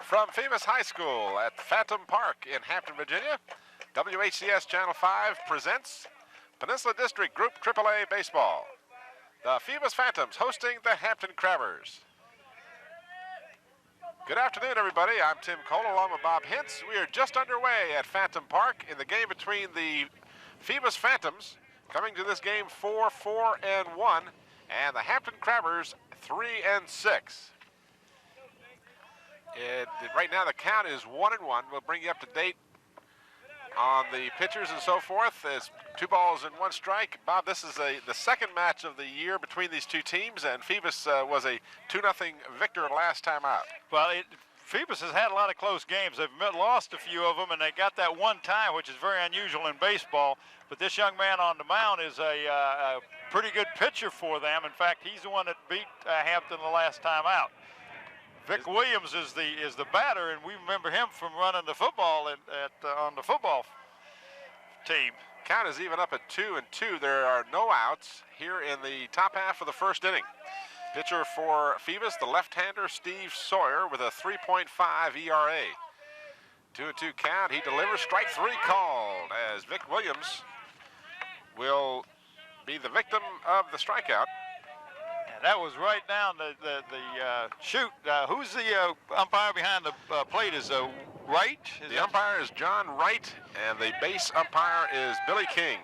From Phoebus High School at Phantom Park in Hampton, Virginia, WHCS Channel 5 presents Peninsula District Group AAA Baseball. The Phoebus Phantoms hosting the Hampton Crabbers. Good afternoon, everybody. I'm Tim Cole along with Bob Hintz. We are just underway at Phantom Park in the game between the Phoebus Phantoms, coming to this game 4-4-1, and the Hampton Crabbers 3-6. Right now the count is 1-1. We'll bring you up to date on the pitchers and so forth. It's 2 balls and 1 strike. Bob, this is the second match of the year between these two teams, and Phoebus was a 2-0 victor last time out. Well, Phoebus has had a lot of close games. They've lost a few of them, and they got that one tie, which is very unusual in baseball. But this young man on the mound is a pretty good pitcher for them. In fact, he's the one that beat Hampton the last time out. Vic Williams is the batter, and we remember him from running the football on the football team. Count is even up at 2-2. There are no outs here in the top half of the first inning. Pitcher for Phoebus, the left-hander Steve Sawyer with a 3.5 ERA. 2-2 count. He delivers. Strike 3 called as Vic Williams will be the victim of the strikeout. That was right down the chute. Who's the umpire behind the plate? Is Wright? The umpire is John Wright, and the base umpire is Billy King.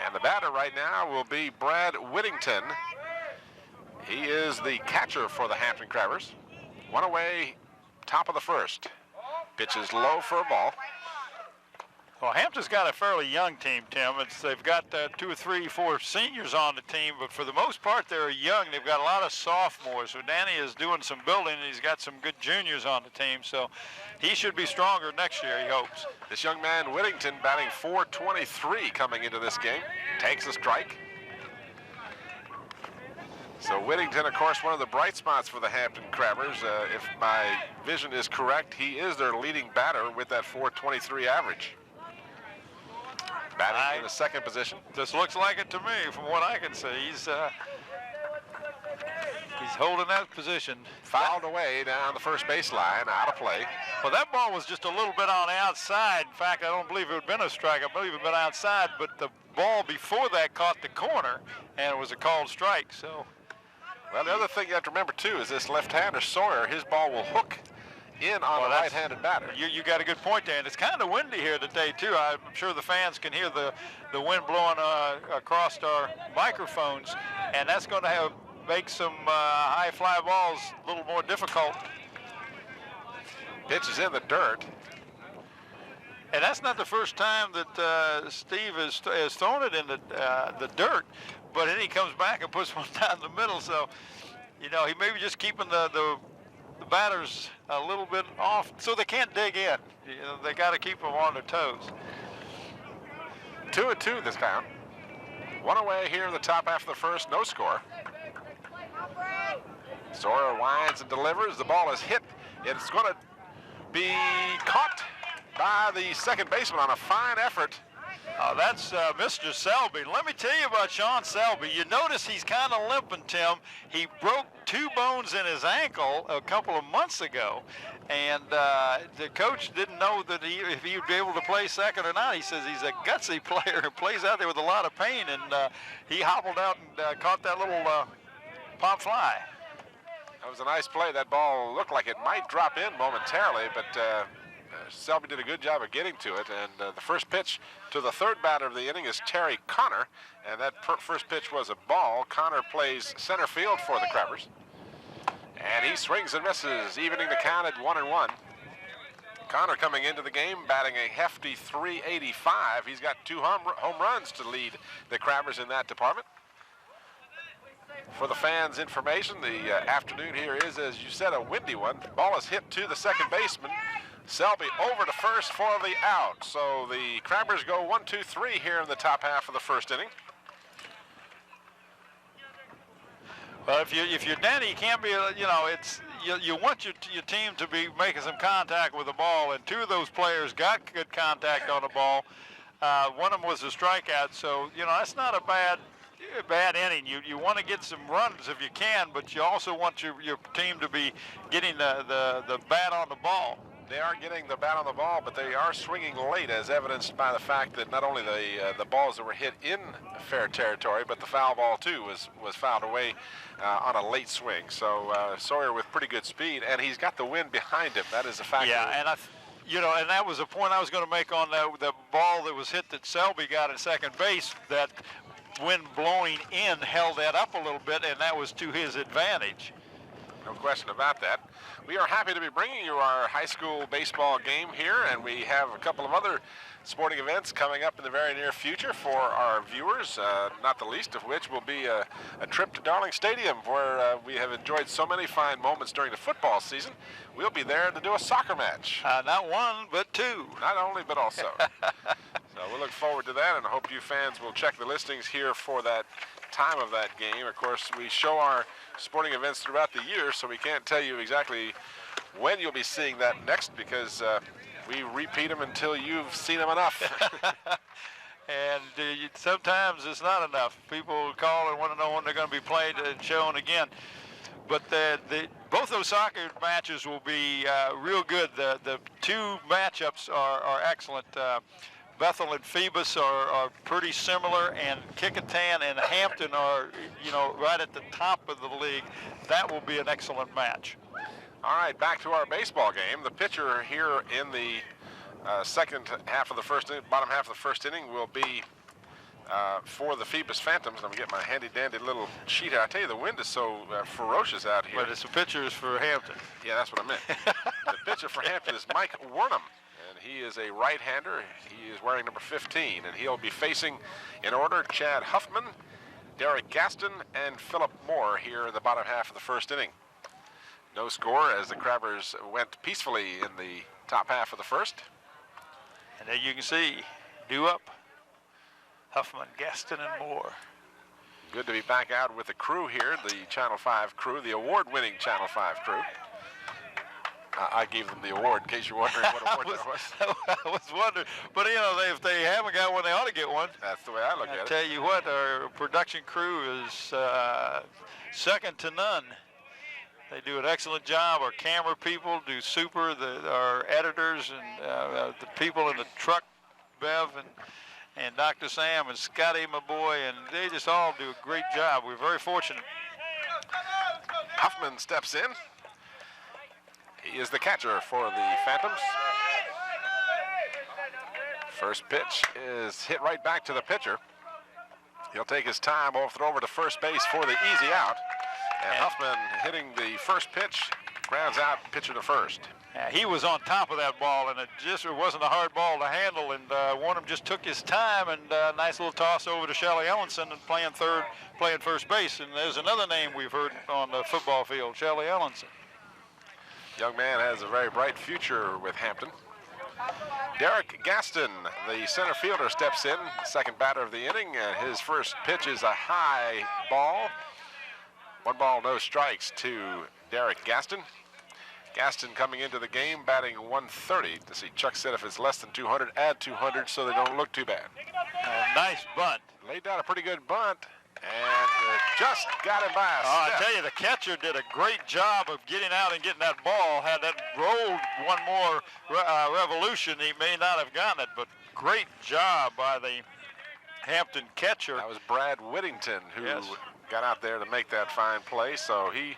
And the batter right now will be Brad Whittington. He is the catcher for the Hampton Crabbers. 1 away, top of the first. Pitch is low for a ball. Well, Hampton's got a fairly young team, Tim. They've got 2 or 3, 4 seniors on the team, but for the most part, they're young. They've got a lot of sophomores. So Danny is doing some building, and he's got some good juniors on the team. So he should be stronger next year, he hopes. This young man, Whittington, batting .423 coming into this game. Takes a strike. So Whittington, of course, one of the bright spots for the Hampton Crabbers. If my vision is correct, he is their leading batter with that .423 average. Batting in the second position. This looks like it to me, from what I can see. He's holding that position. Fouled away down the first baseline, out of play. Well, that ball was just a little bit on the outside. In fact, I don't believe it would have been a strike. I believe it would have been outside, but the ball before that caught the corner, and it was a called strike. So, well, the other thing you have to remember, too, is this left-hander Sawyer, his ball will hook in on the right-handed batter. You got a good point there, and it's kind of windy here today too. I'm sure the fans can hear the wind blowing across our microphones, and that's going to make some high fly balls a little more difficult. Pitch is in the dirt. And that's not the first time that Steve has thrown it in the dirt, but then he comes back and puts one down the middle. So, you know, he may be just keeping the batters a little bit off so they can't dig in. You know, they got to keep them on their toes. 2-2 this count. 1 away here in the top half of the first, no score. Sawyer winds and delivers. The ball is hit. It's going to be caught by the second baseman on a fine effort. That's Mr. Selby. Let me tell you about Sean Selby. You notice he's kind of limping, Tim. He broke 2 bones in his ankle a couple of months ago, and the coach didn't know that if he would be able to play second or not. He says he's a gutsy player who plays out there with a lot of pain, and he hobbled out and caught that little pop fly. That was a nice play. That ball looked like it might drop in momentarily, but Selby did a good job of getting to it, and the first pitch to the third batter of the inning is Terry Connor, and that first pitch was a ball. Connor plays center field for the Crabbers, and he swings and misses, evening the count at 1-1. Connor coming into the game batting a hefty .385. He's got 2 home runs to lead the Crabbers in that department. For the fans' information, the afternoon here is, as you said, a windy one. The ball is hit to the second baseman. Selby over to first for the out. So the Crabbers go 1-2-3 here in the top half of the first inning. Well, if you're Danny, you can't be, you know, you want your team to be making some contact with the ball, and 2 of those players got good contact on the ball. One of them was a strikeout, so, you know, that's not a bad bad inning. You want to get some runs if you can, but you also want your team to be getting the bat on the ball. They are getting the bat on the ball, but they are swinging late, as evidenced by the fact that not only the balls that were hit in fair territory, but the foul ball too was fouled away on a late swing. So Sawyer with pretty good speed, and he's got the wind behind him. That is a factor. Yeah, and and that was a point I was going to make on the ball that was hit that Selby got at second base. That wind blowing in held that up a little bit, and that was to his advantage. No question about that. We are happy to be bringing you our high school baseball game here, and we have a couple of other sporting events coming up in the very near future for our viewers, not the least of which will be a trip to Darling Stadium, where we have enjoyed so many fine moments during the football season. We'll be there to do a soccer match. Not one, but two. Not only, but also. So we'll look forward to that, and I hope you fans will check the listings here for that time of that game. Of course, we show our sporting events throughout the year, so we can't tell you exactly when you'll be seeing that next, because we repeat them until you've seen them enough. And sometimes it's not enough. People call and want to know when they're going to be played and shown again. But both those soccer matches will be real good. The two matchups are excellent. Bethel and Phoebus are pretty similar, and Kickintan and Hampton are, right at the top of the league. That will be an excellent match. All right, back to our baseball game. The pitcher here in the second half of the bottom half of the first inning will be for the Phoebus Phantoms. I'm going to get my handy-dandy little sheet here. I tell you, the wind is so ferocious out here. But it's the pitcher is for Hampton. Yeah, that's what I meant. The pitcher for Hampton is Mike Wernham. He is a right-hander. He is wearing number 15, and he'll be facing, in order, Chad Huffman, Derek Gaston, and Philip Moore here in the bottom half of the first inning. No score as the Crabbers went peacefully in the top half of the first. And there you can see, due up, Huffman, Gaston, and Moore. Good to be back out with the crew here, the Channel 5 crew, the award-winning Channel 5 crew. I gave them the award, in case you're wondering what award that was. I was wondering, but if they haven't got one, they ought to get one. That's the way I look at it. I tell you what, our production crew is second to none. They do an excellent job. Our camera people do super. Our editors and the people in the truck, Bev and Dr. Sam and Scotty, my boy, and they just all do a great job. We're very fortunate. Huffman steps in. He is the catcher for the Phantoms. First pitch is hit right back to the pitcher. He'll take his time, off it over to first base for the easy out. And Huffman hitting the first pitch, grounds out pitcher to first. He was on top of that ball, and it wasn't a hard ball to handle, and Warnham just took his time, and nice little toss over to Shelly Ellenson and playing first base. And there's another name we've heard on the football field, Shelly Ellenson. Young man has a very bright future with Hampton. Derek Gaston, the center fielder, steps in, second batter of the inning, and his first pitch is a high ball. 1 ball, no strikes to Derek Gaston. Gaston coming into the game batting 130. To see Chuck said if it's less than 200, add 200 so they don't look too bad. Nice bunt. Laid down a pretty good bunt. And just got him by a step. I tell you, the catcher did a great job of getting out and getting that ball. Had that rolled one more revolution, he may not have gotten it, but great job by the Hampton catcher. That was Brad Whittington who got out there to make that fine play, so he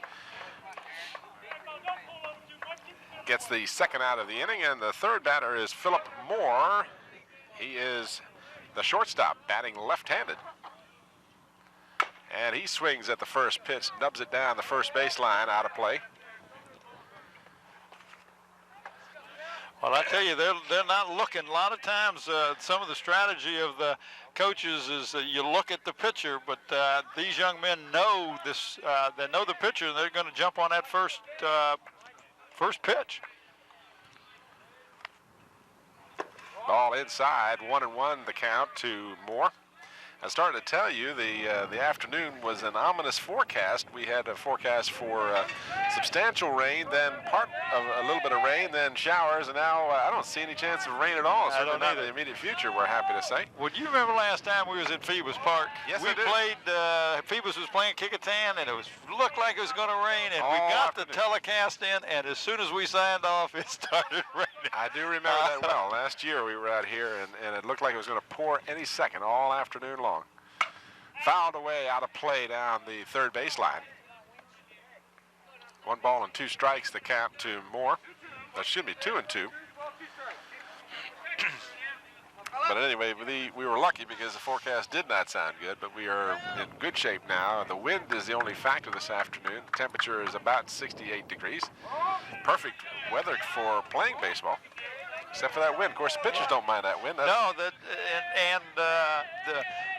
gets the second out of the inning, and the third batter is Philip Moore. He is the shortstop, batting left-handed. And he swings at the first pitch, nubs it down the first baseline, out of play. Well, I tell you, they're not looking. A lot of times, some of the strategy of the coaches is that you look at the pitcher, but these young men know this. They know the pitcher, and they're going to jump on that first pitch. Ball inside, 1-1 the count to Moore. I started to tell you the afternoon was an ominous forecast. We had a forecast for substantial rain, then part of a little bit of rain, then showers, and now I don't see any chance of rain at all. Certainly not in the immediate future, we're happy to say. Well, do you remember last time we was at Phoebus Park? Yes, we I do. played, Phoebus was playing kick-a-tan, and it looked like it was going to rain, and we got the telecast in, and as soon as we signed off, it started raining. I do remember that well. Last year we were out here, and it looked like it was going to pour any second all afternoon long. Fouled away out of play down the third baseline. 1 ball and 2 strikes the count to Moore. That should be 2 and 2. But anyway, we were lucky because the forecast did not sound good, but we are in good shape now. The wind is the only factor this afternoon. The temperature is about 68 degrees. Perfect weather for playing baseball, except for that wind. Of course, the pitchers don't mind that wind.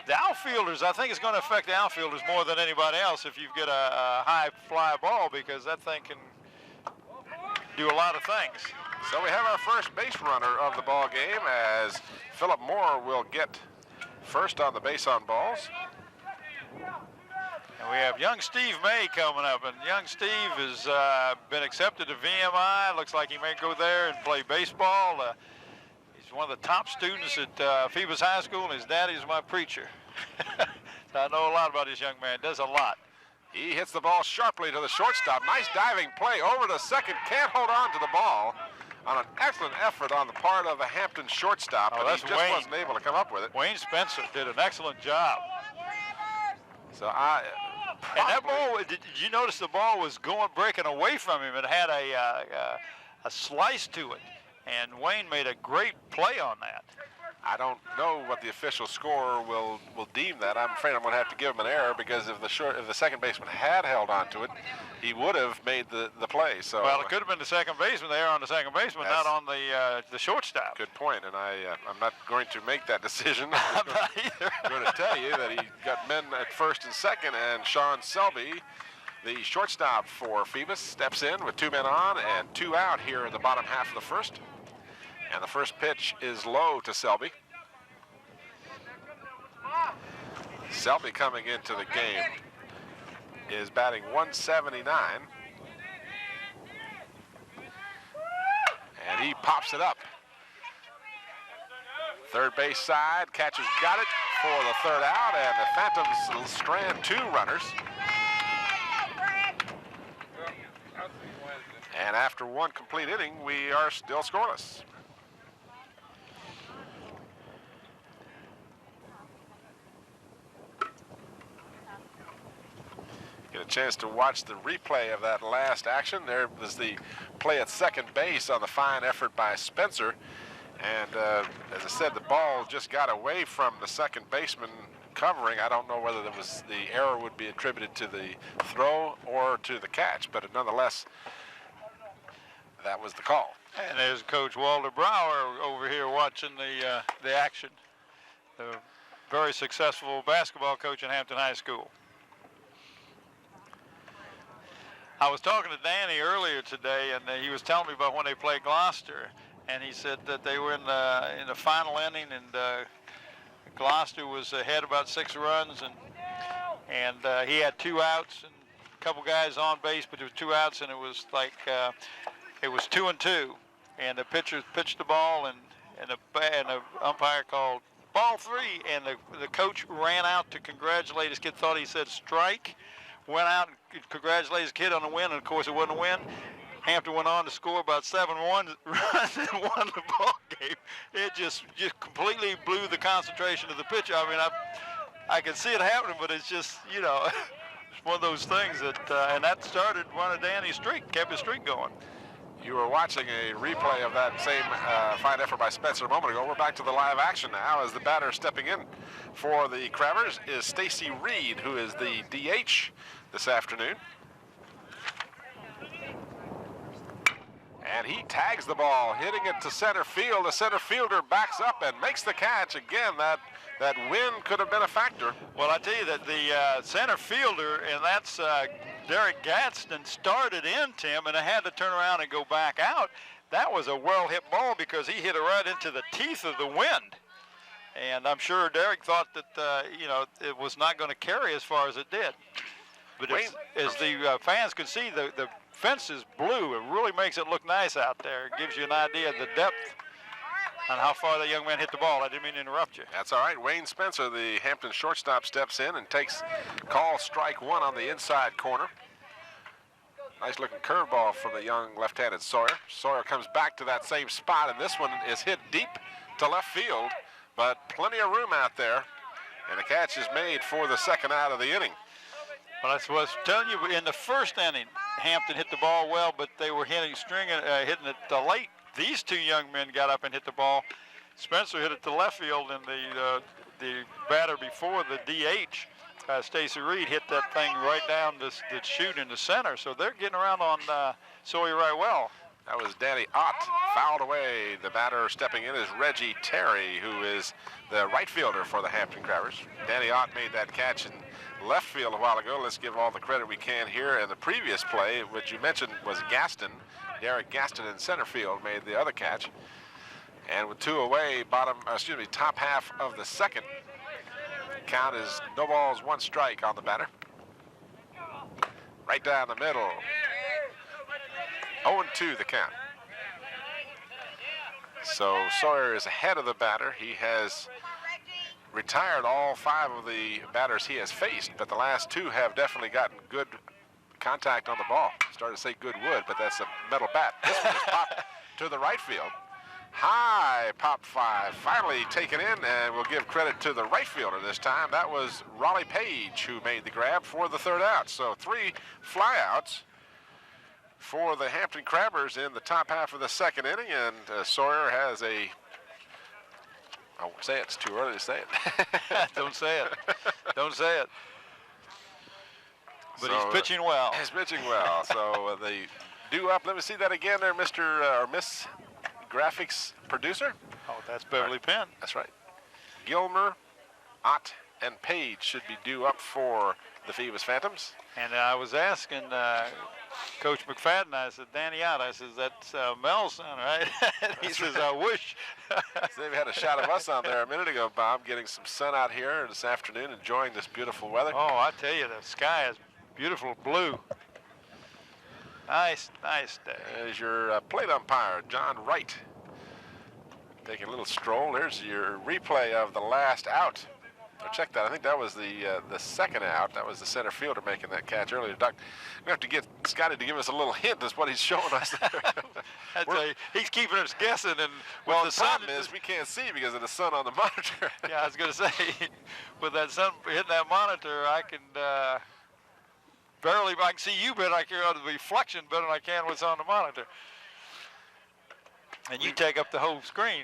The outfielders, I think it's going to affect the outfielders more than anybody else if you get a high fly ball, because that thing can do a lot of things. So we have our first base runner of the ball game, as Philip Moore will get first on the base on balls. And we have young Steve May coming up, and young Steve has been accepted to VMI. Looks like he may go there and play baseball. He's one of the top students at Phoebus High School, and his daddy is my preacher. So I know a lot about this young man. Does a lot. He hits the ball sharply to the shortstop. Nice diving play over to second. Can't hold on to the ball on an excellent effort on the part of the Hampton shortstop, but he just wasn't able to come up with it. Wayne Spencer did an excellent job. So and that ball, did you notice the ball was breaking away from him? It had a slice to it, and Wayne made a great play on that. I don't know what the official scorer will deem that. I'm afraid I'm going to have to give him an error, because if the second baseman had held on to it, he would have made the play. So well, it could have been the second baseman, the error on the second baseman, not on the shortstop. Good point, and I'm not going to make that decision. I'm not either. I'm going to tell you that he got men at first and second, and Sean Selby, the shortstop for Phoebus, steps in with 2 men on and 2 out here in the bottom half of the first. And the first pitch is low to Selby. Selby, coming into the game, is batting 179. And he pops it up. Third base side, catcher's got it for the 3rd out, and the Phantoms strand 2 runners. And after 1 complete inning, we are still scoreless. Get a chance to watch the replay of that last action. There was the play at second base on the fine effort by Spencer. And as I said, the ball just got away from the second baseman covering. I don't know whether the error would be attributed to the throw or to the catch, but nonetheless, that was the call. And there's Coach Walter Brower over here watching the action. The very successful basketball coach at Hampton High School. I was talking to Danny earlier today, and he was telling me about when they played Gloucester, and he said that they were in the final inning, and Gloucester was ahead about 6 runs, and he had 2 outs and a couple guys on base, but there was 2 outs, and it was like it was 2 and 2, and the pitcher pitched the ball, and the umpire called ball 3, and the coach ran out to congratulate his kid. Thought he said strike. Went out and congratulated his kid on the win, and of course it wasn't a win. Hampton went on to score about 7 runs and won the ball game. It just completely blew the concentration of the pitcher. I mean, I can see it happening, but it's just, you know, it's one of those things that, and that started one of Danny's streak, kept his streak going. You were watching a replay of that same fine effort by Spencer a moment ago. We're back to the live action now, as the batter stepping in for the Crabbers is Stacy Reed, who is the DH this afternoon. And he tags the ball, hitting it to center field. The center fielder backs up and makes the catch. Again, that wind could have been a factor. Well, I tell you that the center fielder, and that's Derek Gadsden, started in, Tim, and I had to turn around and go back out. That was a well-hit ball because he hit it right into the teeth of the wind. And I'm sure Derek thought that, it was not going to carry as far as it did. But as the fans can see, the fence is blue. It really makes it look nice out there. It gives you an idea of the depth on how far the young man hit the ball. I didn't mean to interrupt you. That's all right. Wayne Spencer, the Hampton shortstop, steps in and takes call strike one on the inside corner. Nice looking curveball from the young left-handed Sawyer. Sawyer comes back to that same spot, and this one is hit deep to left field, but plenty of room out there, and the catch is made for the second out of the inning. Well, that's what I was telling you. In the first inning, Hampton hit the ball well, but they were hitting it late. These two young men got up and hit the ball. Spencer hit it to left field, and the batter before the DH, Stacy Reed, hit that thing right down the chute in the center. So they're getting around on Sawyer right well. That was Danny Ott, fouled away. The batter stepping in is Reggie Terry, who is the right fielder for the Hampton Crabbers. Danny Ott made that catch in left field a while ago. Let's give all the credit we can here. And the previous play, which you mentioned, was Gaston. Derek Gaston in center field made the other catch. And with two away, top half of the second, count is no balls, one strike on the batter. Right down the middle. 0-2 the count. So Sawyer is ahead of the batter. He has retired all 5 of the batters he has faced, but the last 2 have definitely gotten good contact on the ball. Started to say good wood, but that's a metal bat. This one just popped to the right field. High pop 5, finally taken in, and we'll give credit to the right fielder this time. That was Raleigh Page who made the grab for the third out. So 3 flyouts for the Hampton Crabbers in the top half of the second inning, and Sawyer has I won't say it, it's too early to say it. Don't say it. Don't say it. But he's pitching well. He's pitching well. So they do up. Let me see that again there, Mr. or Miss Graphics Producer. Oh, that's Beverly Penn. That's right. Gilmer, Ott, and Page should be due up for the Phoebus Phantoms. And I was asking Coach McFadden, I said, Danny Ott, I said, that's Mel's son, right? He says, I wish. So they've had a shot of us on there a minute ago, Bob, getting some sun out here this afternoon, enjoying this beautiful weather. Oh, I tell you, the sky is beautiful blue. Nice, nice day. There's your plate umpire, John Wright, taking a little stroll. There's your replay of the last out. Check that. I think that was the second out. That was the center fielder making that catch earlier. Doc, we have to get Scotty to give us a little hint as what he's showing us there. He's keeping us guessing. And well, the problem is we can't see because of the sun on the monitor. Yeah, I was going to say, with that sun hitting that monitor, I can I can see you better. I can see the reflection better than I can what's on the monitor. And you take up the whole screen.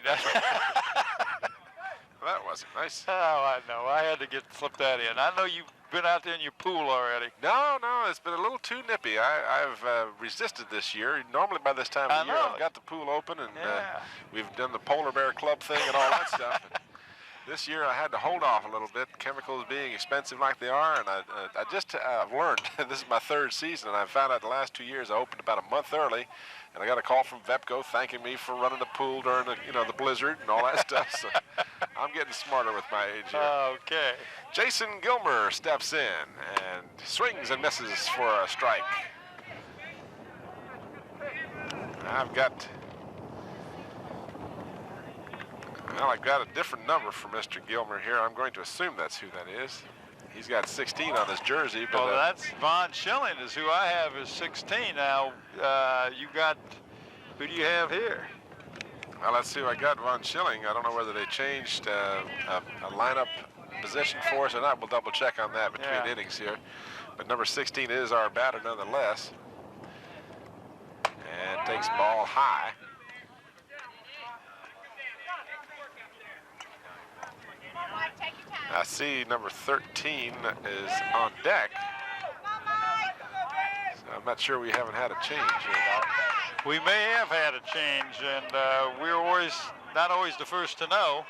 That wasn't nice. Oh, I know. I had to slip that in. I know you've been out there in your pool already. No, it's been a little too nippy. I've resisted this year. Normally by this time of year, I've got the pool open, and we've done the Polar Bear Club thing and all that stuff. And this year I had to hold off a little bit, chemicals being expensive like they are, and I've learned, this is my 3rd season, and I found out the last 2 years I opened about a month early, and I got a call from Vepco thanking me for running the pool during the blizzard and all that stuff. So I'm getting smarter with my age here. Okay. Jason Gilmer steps in and swings and misses for a strike. I've got a different number for Mr. Gilmer here. I'm going to assume that's who that is. He's got 16 on his jersey. But that's Von Schilling is who I have as 16. Now, who do you have here? Well, let's see who I got. Von Schilling. I don't know whether they changed a lineup position for us or not. We'll double check on that between innings here. But number 16 is our batter nonetheless. And takes ball high. I see number 13 is on deck. So I'm not sure we haven't had a change here, Bob. We may have had a change, and we're not always the first to know.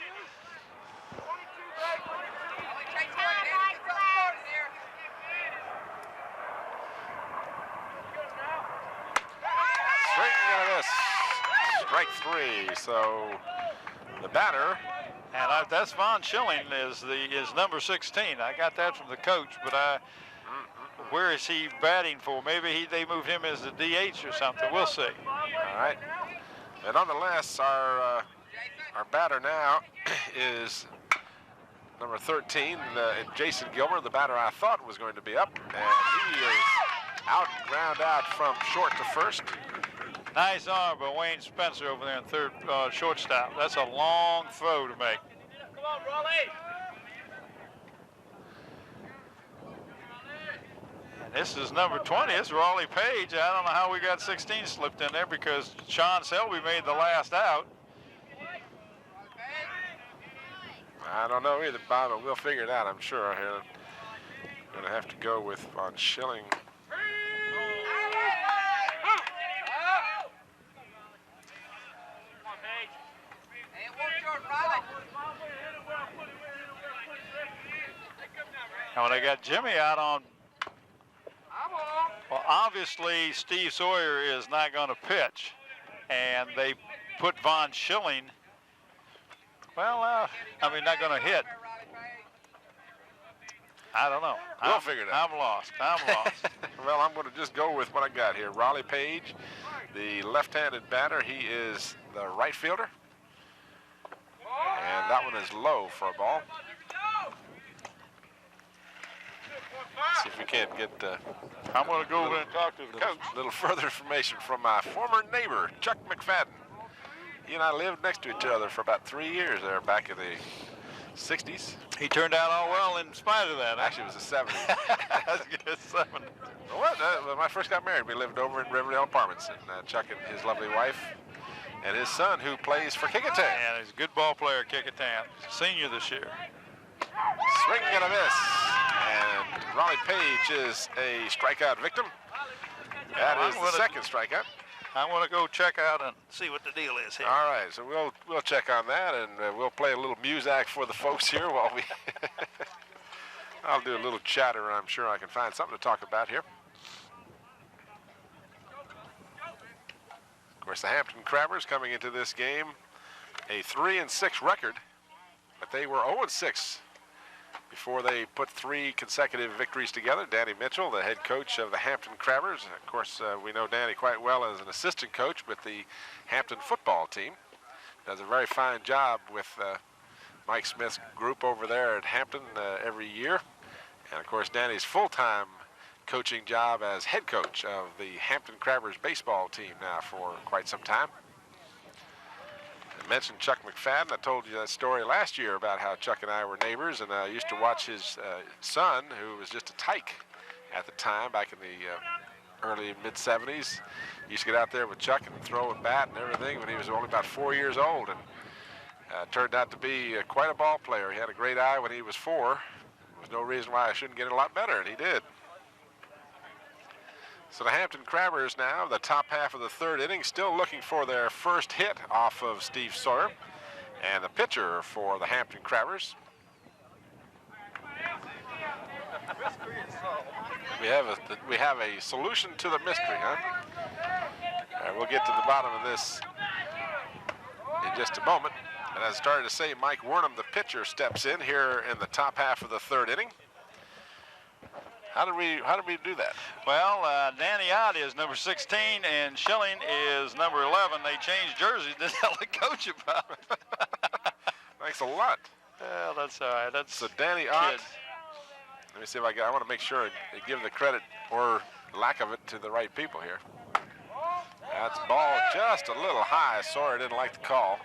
Swing and a miss. Strike 3. So the batter And that's Von Schilling is number 16. I got that from the coach, but where is he batting for? Maybe they moved him as the DH or something. We'll see. All right. And nonetheless, our batter now is number 13, Jason Gilmer, the batter I thought was going to be up, and he is out, ground out from short to first. Nice arm by Wayne Spencer over there in third shortstop. That's a long throw to make. Come on, Raleigh. And this is number 20. It's Raleigh Page. I don't know how we got 16 slipped in there because Sean Selby made the last out. I don't know either, Bob, but we'll figure it out, I'm sure. I'm going to have to go with Von Schilling. And when they got Jimmy out on, well, obviously Steve Sawyer is not going to pitch, and they put Von Schilling. Well, not going to hit. I don't know. We'll figure it out. I'm lost. Well, I'm going to just go with what I got here. Raleigh Page, the left-handed batter. He is the right fielder. And that one is low for a ball. See if we can't get I'm going to go over and talk to the coach. A little further information from my former neighbor, Chuck McFadden. He and I lived next to each other for about 3 years there back in the 60s. He turned out all well in spite of that. Actually, it was the 70s. That's good, 70. When I first got married, we lived over in Riverdale Apartments, and Chuck and his lovely wife and his son, who plays for Kickintan. And he's a good ball player, Kickintan. Senior this year. Swing and a miss. And Raleigh Page is a strikeout victim. That is the second strikeout. I want to go check out and see what the deal is here. All right, so we'll check on that, and we'll play a little music for the folks here while we. I'll do a little chatter, and I'm sure I can find something to talk about here. Of course, the Hampton Crabbers coming into this game a 3-6 record, but they were 0-6 before they put 3 consecutive victories together. Danny Mitchell, the head coach of the Hampton Crabbers. Of course, we know Danny quite well as an assistant coach with the Hampton football team. Does a very fine job with Mike Smith's group over there at Hampton every year. And of course, Danny's full-time coaching job as head coach of the Hampton Crabbers baseball team now for quite some time. I mentioned Chuck McFadden. I told you that story last year about how Chuck and I were neighbors, and I used to watch his son, who was just a tyke at the time, back in the early mid-70s. He used to get out there with Chuck and throw a bat and everything when he was only about 4 years old, and turned out to be quite a ball player. He had a great eye when he was 4. There was no reason why I shouldn't get it a lot better, and he did. So the Hampton Crabbers now, the top half of the third inning, still looking for their first hit off of Steve Sawyer. And the pitcher for the Hampton Crabbers. We have a solution to the mystery, huh? All right, we'll get to the bottom of this in just a moment. And as I started to say, Mike Wernham, the pitcher, steps in here in the top half of the third inning. How did we do that? Well, Danny Ott is number 16 and Schilling is number 11. They changed jerseys. Didn't tell the coach about it. Thanks a lot. Well, that's all right. That's so Danny Ott. Let me see if I want to make sure I give the credit or lack of it to the right people here. That's ball just a little high. Sawyer didn't like the call.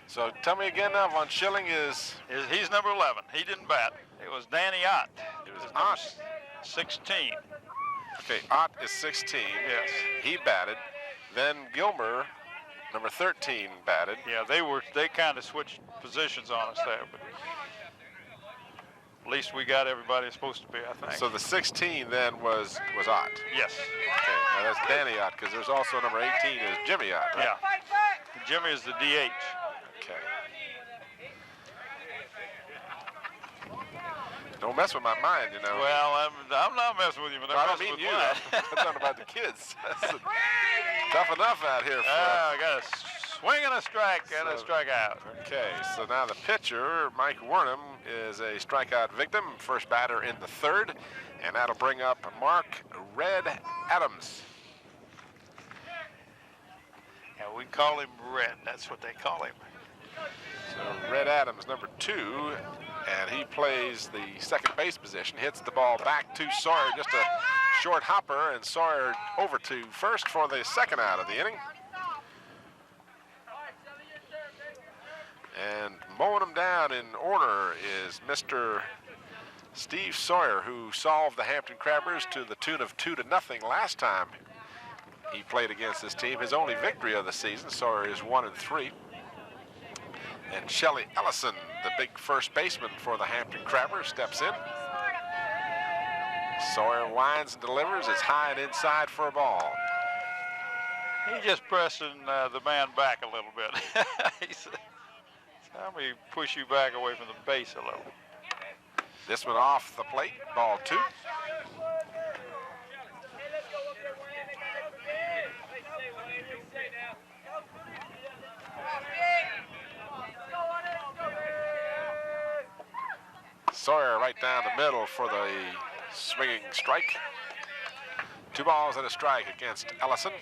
So tell me again now, Von Schilling he's number 11. He didn't bat. It was Danny Ott. It was Ott. 16. Okay, Ott is 16. Yes. He batted. Then Gilmer, number 13, batted. Yeah, they kind of switched positions on us there, but at least we got everybody supposed to be, I think. So the 16 then was Ott. Yes. Okay, now that's Danny Ott, because there's also number 18 is Jimmy Ott, right? Yeah. Jimmy is the DH. Okay. Don't mess with my mind, you know. Well, I'm not messing with you, but No, I I'm don't messing mean with you. mine. I'm talking about the kids. Tough enough out here. I got a swing and a strike and a strikeout. Okay, so now the pitcher, Mike Wernham, is a strikeout victim, first batter in the third, and that'll bring up Mark Red Adams. Yeah, we call him Red. That's what they call him. So Red Adams, number 2, and he plays the second base position, hits the ball back to Sawyer, just a short hopper, and Sawyer over to first for the second out of the inning. And mowing them down in order is Mr. Steve Sawyer, who solved the Hampton Crabbers to the tune of 2-0 last time he played against this team. His only victory of the season. Sawyer is 1-3. And Shelly Ellison, the big first baseman for the Hampton Crabbers, steps in. Sawyer winds and delivers. It's high and inside for a ball. He's just pressing the man back a little bit. He said, let me push you back away from the base a little. This one off the plate, ball 2. Sawyer right down the middle for the swinging strike. 2 balls and a strike against Ellison.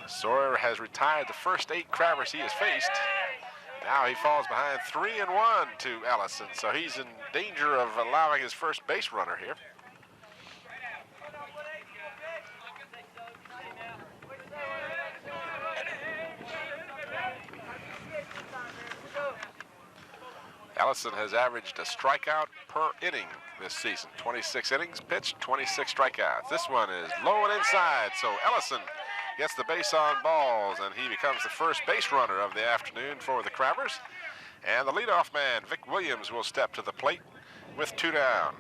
Sawyer has retired the first 8 Crabbers he has faced. Now he falls behind 3-1 to Ellison, so he's in danger of allowing his first base runner here. Ellison has averaged a strikeout per inning this season. 26 innings pitched, 26 strikeouts. This one is low and inside, so Ellison gets the base on balls, and he becomes the first base runner of the afternoon for the Crabbers. And the leadoff man, Vic Williams, will step to the plate with 2 down.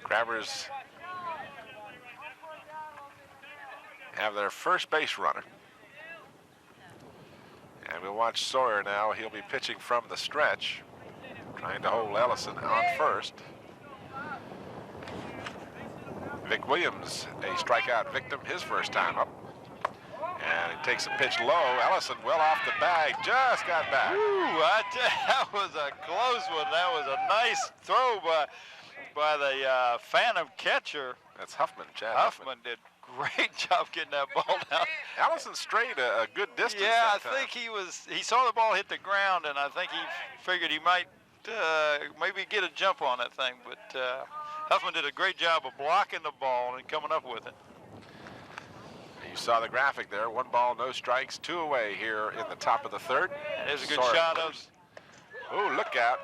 Crabbers have their first base runner. And we'll watch Sawyer now. He'll be pitching from the stretch, trying to hold Ellison on first. Vic Williams, a strikeout victim, his first time up. And he takes a pitch low. Ellison well off the bag, just got back. Ooh, I tell you, that was a close one. That was a nice throw by the phantom catcher. That's Huffman, Chad Huffman did great job getting that ball down. Ellison strayed a good distance. Yeah, I think he saw the ball hit the ground, and I think he figured he might maybe get a jump on that thing, but Huffman did a great job of blocking the ball and coming up with it. You saw the graphic there. 1 ball, no strikes, 2 away here in the top of the third. There's a good shot of. Oh, look out.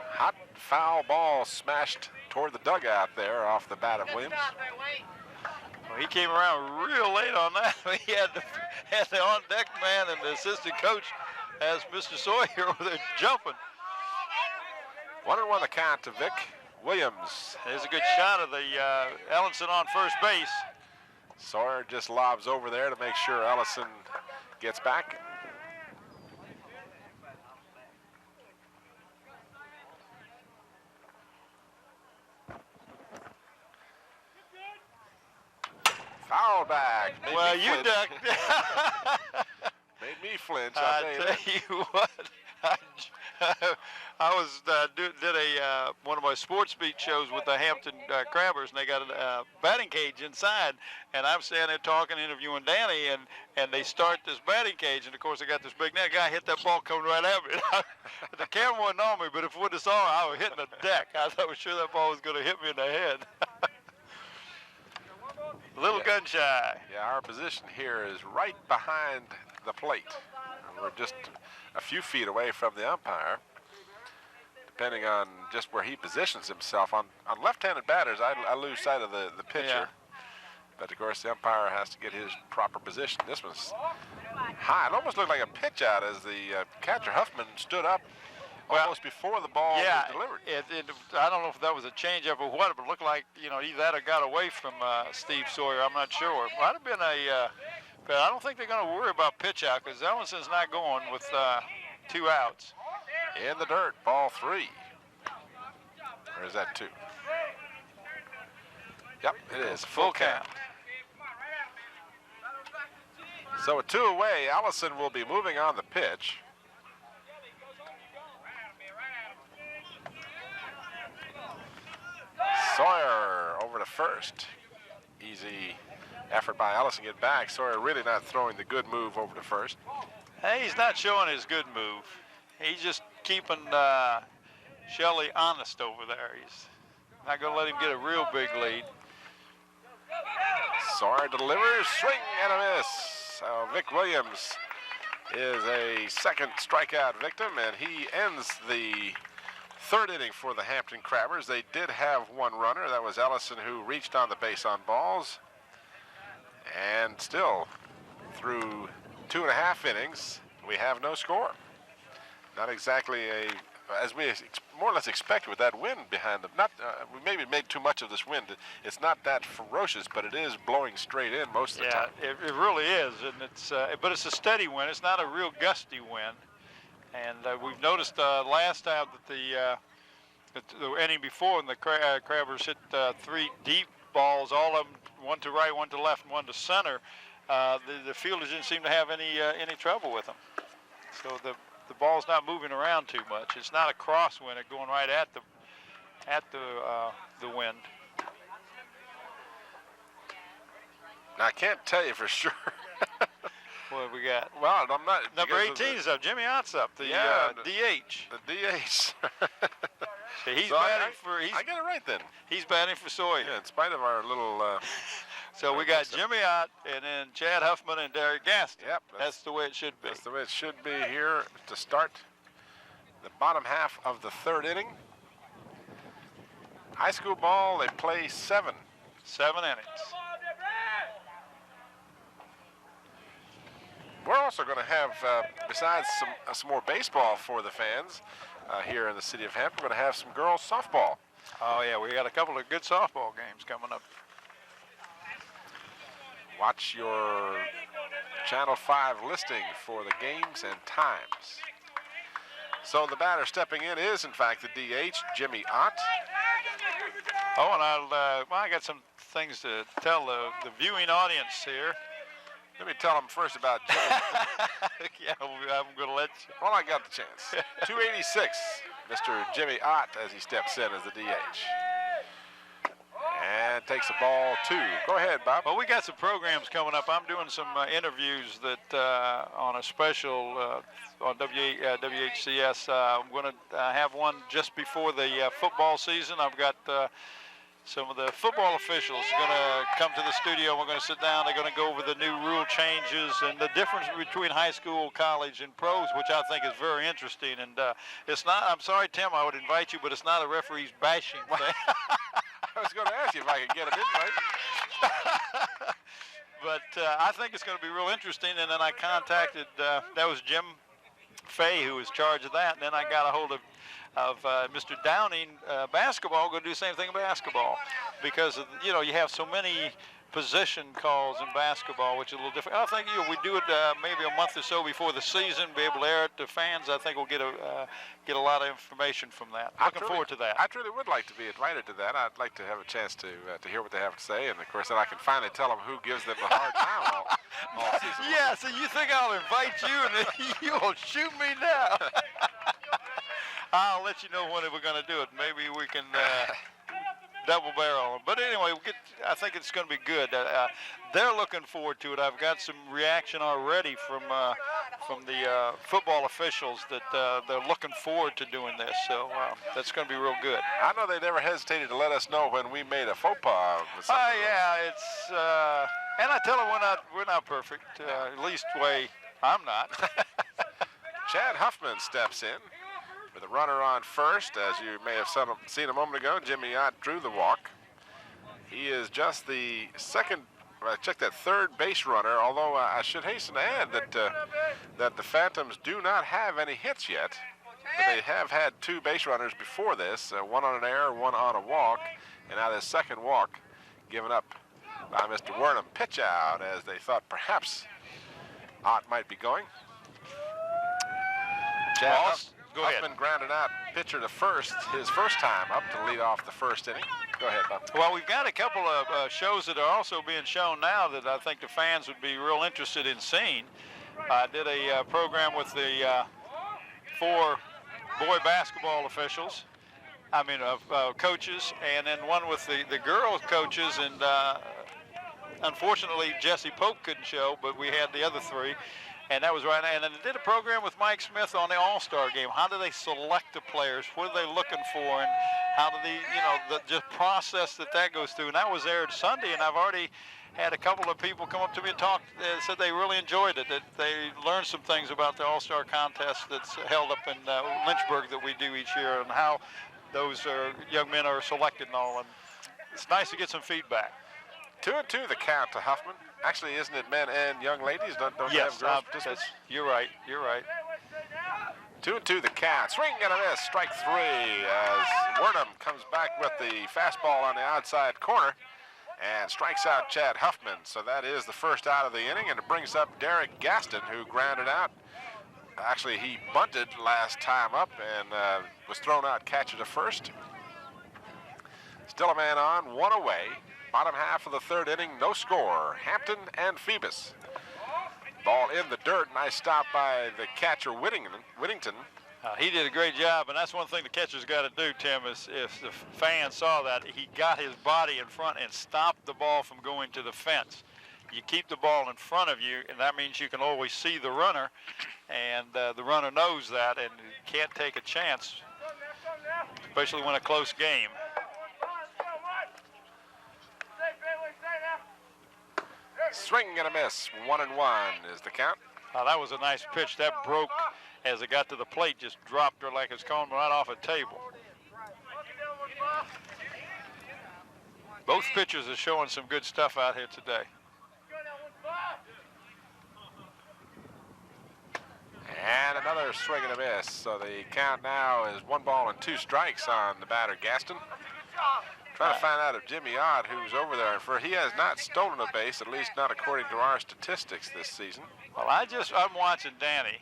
Hot foul ball smashed toward the dugout there off the bat of Williams. Well, he came around real late on that. He had the on-deck man and the assistant coach as Mr. Sawyer over there jumping. 1-1 the count to Vic Williams. There's a good shot of the Ellison on first base. Sawyer just lobs over there to make sure Ellison gets back. Foul back. Well, you ducked. Made me flinch. I tell you what, I was did one of my sports beat shows with the Hampton Crabbers, and they got a batting cage inside, and I'm standing there talking, interviewing Danny, and they start this batting cage, and of course they got this big net. Guy hit that ball coming right at me. The camera wasn't on me, but if it would have saw it, I was hitting the deck. I was sure that ball was going to hit me in the head. A little gun shy. Yeah, our position here is right behind the plate. We're just a few feet away from the umpire, depending on just where he positions himself. On left-handed batters, I lose sight of the pitcher. Yeah. But, of course, the umpire has to get his proper position. This was high. It almost looked like a pitch out as the catcher, Huffman, stood up almost before the ball was delivered. I don't know if that was a changeup or what, but it looked like, either that or got away from Steve Sawyer. I'm not sure. It might have been a But I don't think they're going to worry about pitch out because Ellison's not going with 2 outs. In the dirt, ball 3. Or is that 2? Yep, it is. Full count. So with 2 away, Allison will be moving on the pitch. Sawyer over to first. Easy effort by Allison to get back. Sawyer really not throwing the good move over to first. Hey, he's not showing his good move. He's just keeping Shelley honest over there. He's not going to let him get a real big lead. Sawyer delivers, swing and a miss. Vic Williams is a second strikeout victim, and he ends the 3rd inning for the Hampton Crabbers. They did have 1 runner. That was Ellison, who reached on the base on balls. And still, through 2.5 innings, we have no score. Not exactly as we more or less expected with that wind behind them. We maybe made too much of this wind. It's not that ferocious, but it is blowing straight in most of the time. Yeah, it really is, and but it's a steady wind. It's not a real gusty wind. And we've noticed last time that the inning before, when the Crabbers hit 3 deep balls, all of them, 1 to right, 1 to left, and 1 to center, the fielders didn't seem to have any trouble with them. So the ball's not moving around too much. It's not a crosswind; it's going right at the wind. Now I can't tell you for sure. What have we got? Well, I'm not. Number 18 is up. Jimmy Ott's up. The DH. The DH. He's so batting I got it right then. He's batting for Sawyer. Yeah, in spite of our little. So we got Jimmy Ott and then Chad Huffman and Derek Gaston. Yep. That's the way it should be. That's the way it should be here to start the bottom half of the 3rd inning. High school ball, they play 7. 7 innings. We're also going to have, besides some more baseball for the fans here in the city of Hampton, we're going to have some girls softball. Oh, yeah, we got a couple of good softball games coming up. Watch your Channel 5 listing for the games and times. So the batter stepping in is, in fact, the DH, Jimmy Ott. Oh, and I got some things to tell the viewing audience here. Let me tell them first about Jimmy. Yeah, I'm going to let you. Well, I got the chance. 286, Mr. Jimmy Ott, as he steps in as the DH. And takes the ball 2. Go ahead, Bob. Well, we got some programs coming up. I'm doing some interviews that on a special on WHCS. I'm going to have one just before the football season. I've got some of the football officials going to come to the studio. We're going to sit down. They're going to go over the new rule changes and the difference between high school, college, and pros, which I think is very interesting. And it's not, I'm sorry, Tim, I would invite you, but it's not a referee's bashing thing. I was going to ask you if I could get an invite. But I think it's going to be real interesting. And then I contacted, that was Jim Fay who was in charge of that. And then I got a hold of Mr. Downing, basketball. Going to do the same thing in basketball because you have so many position calls in basketball, which is a little different. I think we do it maybe a month or so before the season, be able to air it to fans. I think we'll get a lot of information from that. Looking forward to that. I truly would like to be invited to that. I'd like to have a chance to hear what they have to say, and of course then I can finally tell them who gives them the hard time all season. Yeah, so you think I'll invite you and then you'll shoot me now? I'll let you know when we're going to do it. Maybe we can double barrel them. But anyway, I think it's going to be good. They're looking forward to it. I've got some reaction already from the football officials that they're looking forward to doing this. So that's going to be real good. I know they never hesitated to let us know when we made a faux pas. Yeah, it's and I tell them we're not perfect. At least the way I'm not. Chad Huffman steps in with a runner on first. As you may have seen a moment ago, Jimmy Ott drew the walk. He is just the second, I checked that, third base runner, although I should hasten to add that the Phantoms do not have any hits yet. But they have had 2 base runners before this, one on an error, one on a walk, and now this second walk given up by Mr. Wernham. Pitch out, as they thought perhaps Ott might be going. Chad Huffman grounded out pitcher to first, his first time up to lead off the first inning. Go ahead, Bob. Well, we've got a couple of shows that are also being shown now that I think the fans would be real interested in seeing. I did a program with the 4 boy basketball officials, coaches, and then one with the girls coaches, and unfortunately Jesse Pope couldn't show, but we had the other 3. And that was right. And then I did a program with Mike Smith on the All-Star game. How do they select the players? What are they looking for? And how do they, the just process that goes through. And that was aired Sunday, and I've already had a couple of people come up to me and talk, said they really enjoyed it, that they learned some things about the All-Star contest that's held up in Lynchburg that we do each year, and how those young men are selected and all. And it's nice to get some feedback. 2-2 the count to Huffman. Actually, isn't it men and young ladies? Don't yes, have girls participants? You're right. 2-2 the count. Swing and a miss. Strike 3 as Wernham comes back with the fastball on the outside corner and strikes out Chad Huffman. So that is the first out of the inning, and it brings up Derek Gaston, who grounded out. Actually, he bunted last time up and was thrown out catcher to first. Still a man on, 1 away. Bottom half of the 3rd inning, no score. Hampton and Phoebus. Ball in the dirt. Nice stop by the catcher, Whittington. He did a great job, and that's one thing the catcher's got to do, Tim, is if the fans saw that, he got his body in front and stopped the ball from going to the fence. You keep the ball in front of you, and that means you can always see the runner, and the runner knows that and can't take a chance, especially when a close game. Swing and a miss. 1-1 is the count. That was a nice pitch. That broke as it got to the plate, just dropped her like it's coming right off a table. Both pitchers are showing some good stuff out here today. And another swing and a miss. So the count now is 1 ball and 2 strikes on the batter, Gaston. Trying to find out if Jimmy Ott, who's over there, for he has not stolen a base, at least not according to our statistics this season. Well, I'm watching Danny.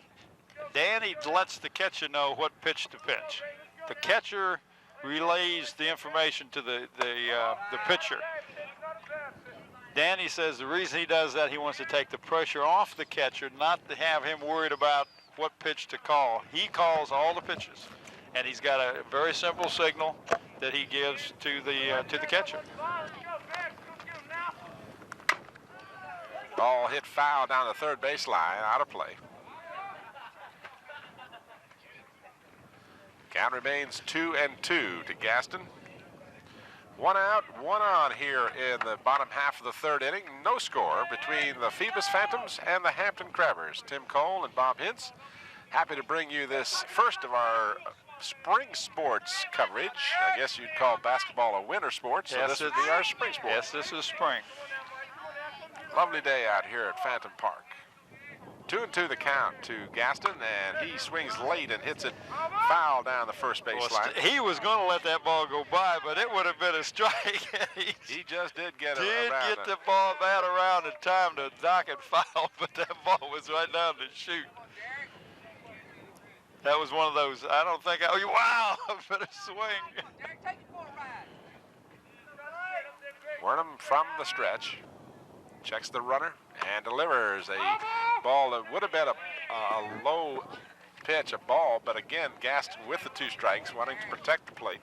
Danny lets the catcher know what pitch to pitch. The catcher relays the information to the pitcher. Danny says the reason he does that, he wants to take the pressure off the catcher, not to have him worried about what pitch to call. He calls all the pitches, and he's got a very simple signal that he gives to the catcher. Ball hit foul down the 3rd baseline, out of play. Count remains 2-2 to Gaston. 1 out, 1 on here in the bottom half of the 3rd inning. No score between the Phoebus Phantoms and the Hampton Crabbers. Tim Cole and Bob Hintz, happy to bring you this first of our spring sports coverage. I guess you'd call basketball a winter sport, so yes, this would be our spring sport. Yes, this is spring. Lovely day out here at Phantom Park. 2-2 the count to Gaston, and he swings late and hits it foul down the 1st baseline. He was going to let that ball go by, but it would have been a strike. He just did get it did around. Get the ball that around in time to knock it foul, but that ball was right down to shoot. That was one of those, I don't think, wow, I better swing. Wernham from the stretch, checks the runner, and delivers a ball that would have been a low pitch, a ball, but again, Gaston with the 2 strikes, wanting to protect the plate,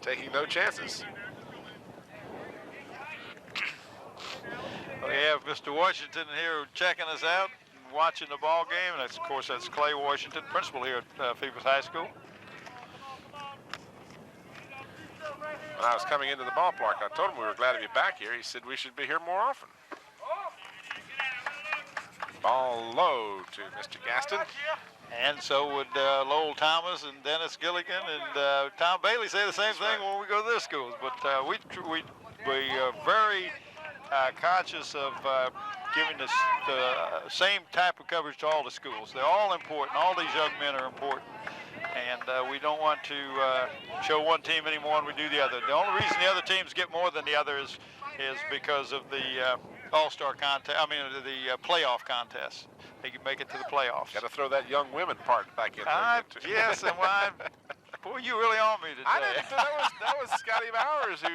taking no chances. We have Mr. Washington here checking us out, watching the ball game, and of course that's Clay Washington, principal here at Phoebus High School. When I was coming into the ballpark, I told him we were glad to be back here. He said we should be here more often. Ball low to Mr. Gaston. And so would Lowell Thomas and Dennis Gilligan and Tom Bailey say the same thing when we go to their schools. But we are very conscious of giving us the same type of coverage to all the schools. They're all important. All these young men are important. And we don't want to show one team any more than we do the other. The only reason the other teams get more than the others is because of the All-Star contest. I mean, the playoff contest. They can make it to the playoffs. Got to throw that young women part back in there. Yes, and why? Boy, you really on me today. I didn't. That was Scotty Bowers who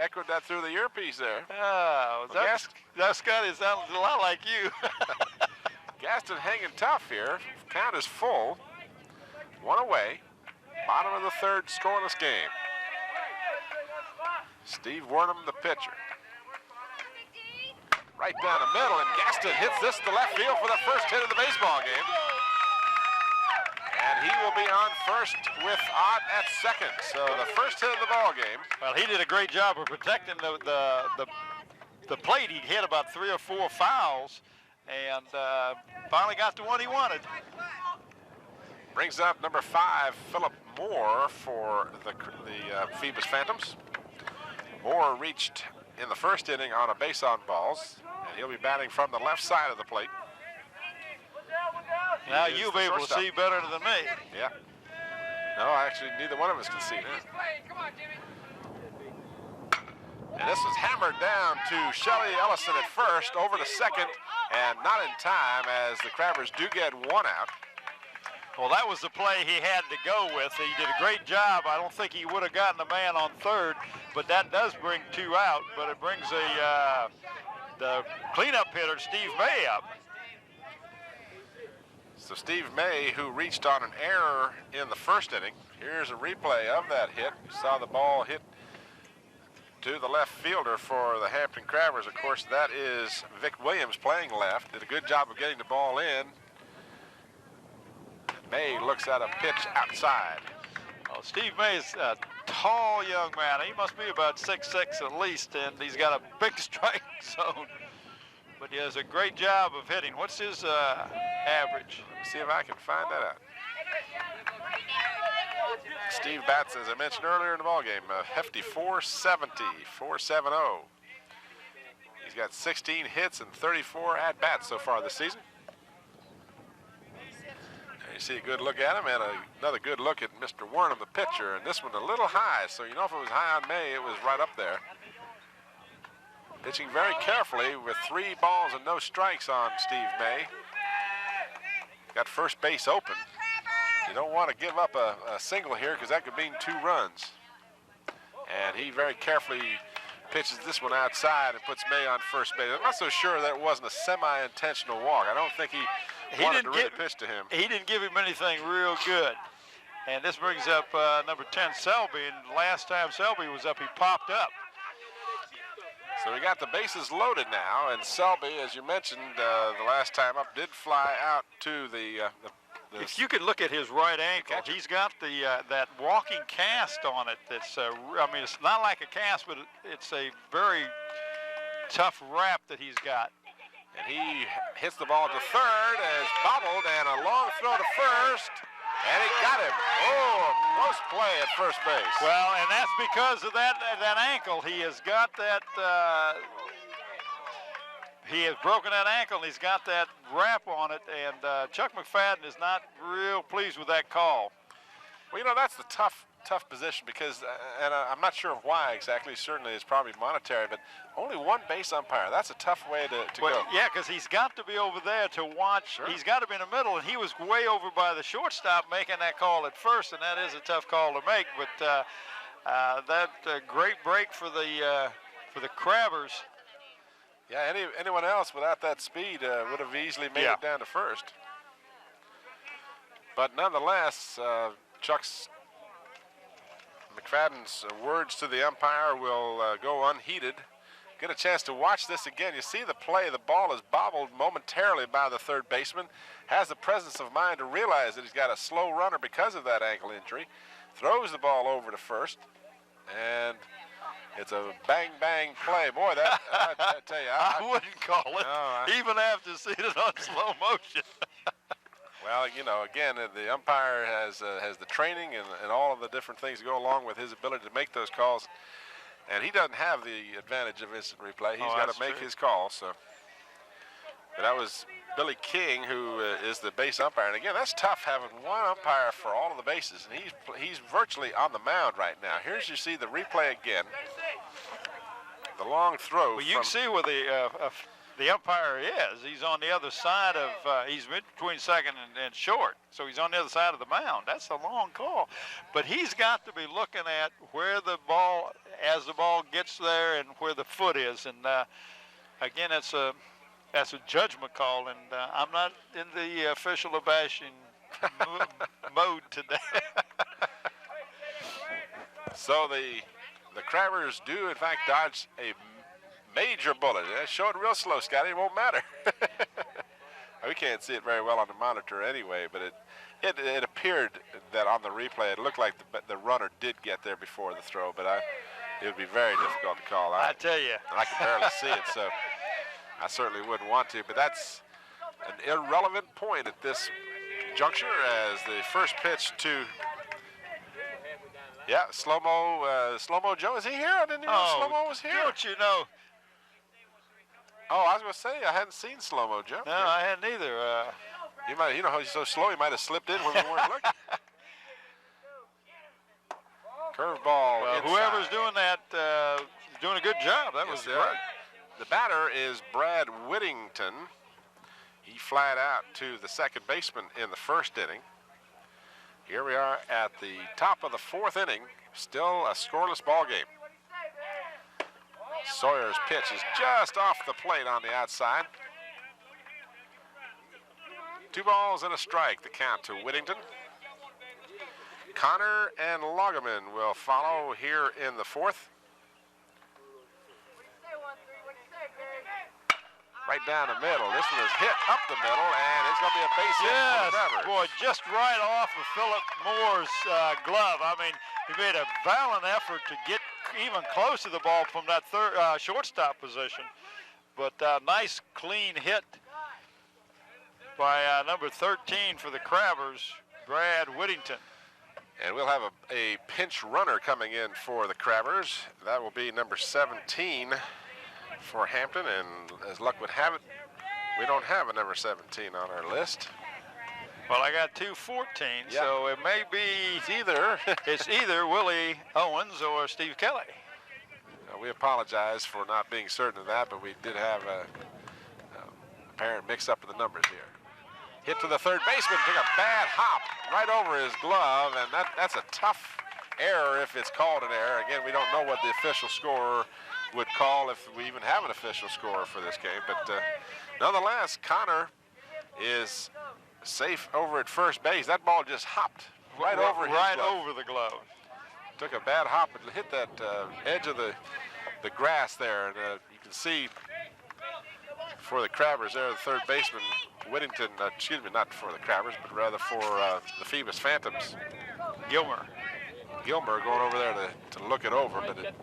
echoed that through the earpiece there. Oh, that Scotty sounds a lot like you. Gaston hanging tough here. Count is full. One away. Bottom of the third, scoreless game. Steve Wernham, the pitcher. Right down the middle, and Gaston hits this to left field for the first hit of the baseball game. And he will be on first with Ott at second. So the first hit of the ball game. Well, he did a great job of protecting the plate. He hit about 3 or 4 fouls, and finally got the one he wanted. Brings up number 5, Philip Moore for the Phoebus Phantoms. Moore reached in the first inning on a base on balls, and he'll be batting from the left side of the plate. Now you'll be able to see better than me. Yeah. No, actually, neither one of us can see that. And this was hammered down to Shelley Ellison at first, over to second, and not in time as the Crabbers do get one out. Well, that was the play he had to go with. He did a great job. I don't think he would have gotten a man on third, but that does bring 2 out. But it brings the cleanup hitter, Steve May, up. So Steve May, who reached on an error in the first inning. Here's a replay of that hit. You saw the ball hit to the left fielder for the Hampton Crabbers. Of course, that is Vic Williams playing left. Did a good job of getting the ball in. May looks at a pitch outside. Well, Steve May is a tall young man. He must be about 6'6" at least, and he's got a big strike zone. But he does a great job of hitting. What's his average? Let me see if I can find that out. Steve bats, as I mentioned earlier in the ballgame, a hefty 470, 470. He's got 16 hits and 34 at-bats so far this season. And you see a good look at him and another good look at Mr. Wernham, the pitcher. And this one a little high, so you know if it was high on May, it was right up there. Pitching very carefully with 3 balls and no strikes on Steve May. Got first base open. You don't want to give up a single here because that could mean 2 runs. And he very carefully pitches this one outside and puts May on first base. I'm not so sure that it wasn't a semi-intentional walk. I don't think he wanted to really pitch to him. He didn't give him anything real good. And this brings up number 10, Selby. And last time Selby was up, he popped up. So we got the bases loaded now, and Selby, as you mentioned, the last time up, did fly out to the if you could look at his right ankle, he's got that walking cast on it. That's I mean, it's not like a cast, but it's a very tough wrap that he's got. And he hits the ball to third as bobbled, and a long throw to first. And he got him. Oh, close play at first base. Well, and that's because of that ankle. He has got that, he has broken that ankle, and he's got that wrap on it, and Chuck McFadden is not real pleased with that call. Well, you know, that's the tough position because, and I'm not sure why exactly, certainly it's probably monetary, but only 1 base umpire. That's a tough way to go. Yeah, because he's got to be over there to watch. Sure. He's got to be in the middle, and he was way over by the shortstop making that call at first, and that is a tough call to make. But that great break for the Crabbers. Yeah, anyone else without that speed would have easily made it down to first. But nonetheless, McFadden's words to the umpire will go unheeded. Get a chance to watch this again. You see the play. The ball is bobbled momentarily by the third baseman. Has the presence of mind to realize that he's got a slow runner because of that ankle injury. Throws the ball over to first. And it's a bang-bang play. Boy, that, I tell you. I wouldn't call it, even after seeing it on slow motion. Well, you know, again, the umpire has the training and all of the different things that go along with his ability to make those calls. And he doesn't have the advantage of instant replay. He's got to make his call. So, but that was Billy King, who is the base umpire. And again, that's tough having 1 umpire for all of the bases. And he's virtually on the mound right now. Here's you see the replay again. The long throw. Well, you can see where the umpire is. He's on the other side of, he's between second and short. So he's on the other side of the mound. That's a long call. But he's got to be looking at where the ball, as the ball gets there, and where the foot is. And again, that's a judgment call. And I'm not in the official bashing mode today. So the Crabbers do, in fact, dodge a major bullet. It's showing real slow, Scotty. It won't matter. We can't see it very well on the monitor anyway, but it appeared that on the replay it looked like the runner did get there before the throw, but it would be very difficult to call. I tell you. I can barely see it, so I certainly wouldn't want to. But that's an irrelevant point at this juncture as the first pitch to... Yeah, Slow-Mo Joe. Is he here? I didn't even know Slow-Mo was here. Don't you know? Oh, I was going to say, I hadn't seen Slow-Mo Joe. No, I hadn't either. You know how he's so slow, he might have slipped in when we weren't looking. Curveball. Well, whoever's doing that is doing a good job. That was right. The batter is Brad Whittington. He flied out to the second baseman in the first inning. Here we are at the top of the fourth inning, still a scoreless ball game. Sawyer's pitch is just off the plate on the outside. 2 balls and a strike, the count to Whittington. Connor and Loggeman will follow here in the fourth. Right down the middle. This one is hit up the middle, and it's going to be a base hit for the Crabbers. Boy, just right off of Philip Moore's glove. I mean, he made a valiant effort to get even close to the ball from that shortstop position. But nice, clean hit by number 13 for the Crabbers, Brad Whittington. And we'll have a pinch runner coming in for the Crabbers. That will be number 17 for Hampton, and as luck would have it, we don't have a number 17 on our list. Well, I got 2 14s, so it may be it's either Willie Owens or Steve Kelly. We apologize for not being certain of that, but we did have a apparent mix-up in the numbers here. Hit to the third baseman, took a bad hop right over his glove, and that's a tough error if it's called an error. Again, we don't know what the official scorer would call if we even have an official scorer for this game, but nonetheless, Connor is safe over at first base. That ball just hopped right over the glove. Took a bad hop and hit that edge of the grass there, and you can see for the Crabbers there, the third baseman Whittington, excuse me, not for the Crabbers, but rather for the Phoebus Phantoms, Gilmer going over there to look it over, but it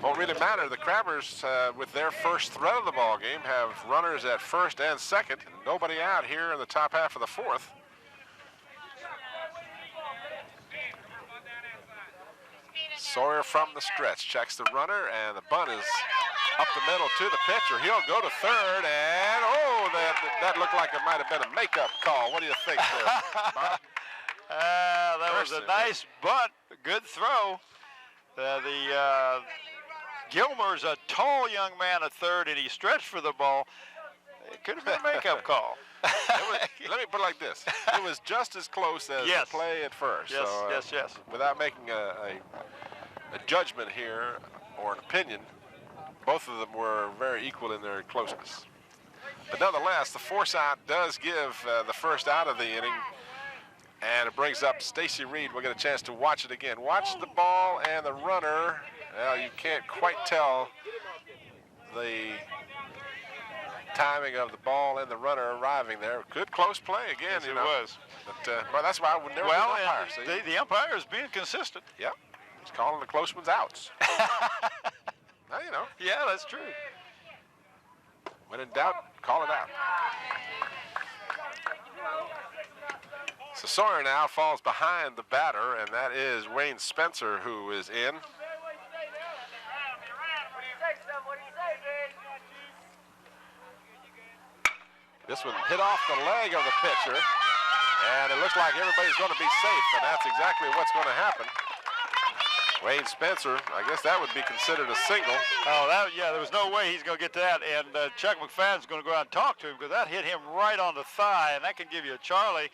won't really matter. The Crabbers, with their first threat of the ball game, have runners at first and second. Nobody out here in the top half of the fourth. Sawyer from the stretch checks the runner, and the bunt is up the middle to the pitcher. He'll go to third, and that looked like it might have been a makeup call. What do you think there, Bob? That was a nice bunt, a good throw. Gilmer's a tall young man at third, and he stretched for the ball. It could have been a makeup call. Let me put it like this. It was just as close as the play at first. Yes, so, yes. Without making a judgment here or an opinion, both of them were very equal in their closeness. But nonetheless, the force out does give the first out of the inning. And it brings up Stacy Reed. We'll get a chance to watch it again. Watch the ball and the runner. Well, you can't quite tell the timing of the ball and the runner arriving there. Good close play again. Yes, it was. But well, that's why I would never be an umpire. The umpire is being consistent. Yep. He's calling the close ones outs. Now, you know. Yeah, that's true. When in doubt, call it out. So Sawyer now falls behind the batter, and that is Wayne Spencer, who is in. This one hit off the leg of the pitcher, and it looks like everybody's going to be safe, and that's exactly what's going to happen. Wayne Spencer, I guess that would be considered a single. Oh, yeah, there was no way he's going to get to that. And Chuck McFadden's going to go out and talk to him because that hit him right on the thigh, and that can give you a Charlie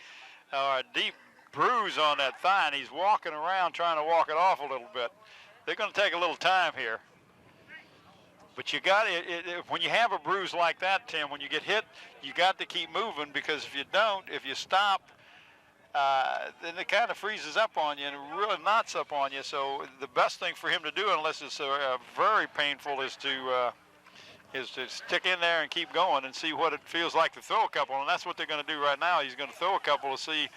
or a deep bruise on that thigh, and he's walking around trying to walk it off a little bit. They're going to take a little time here. But you got when you have a bruise like that, Tim, when you get hit, you got to keep moving, because if you don't, if you stop, then it kind of freezes up on you and really knots up on you. So the best thing for him to do, unless it's very painful, is to stick in there and keep going and see what it feels like to throw a couple. And that's what they're going to do right now. He's going to throw a couple to see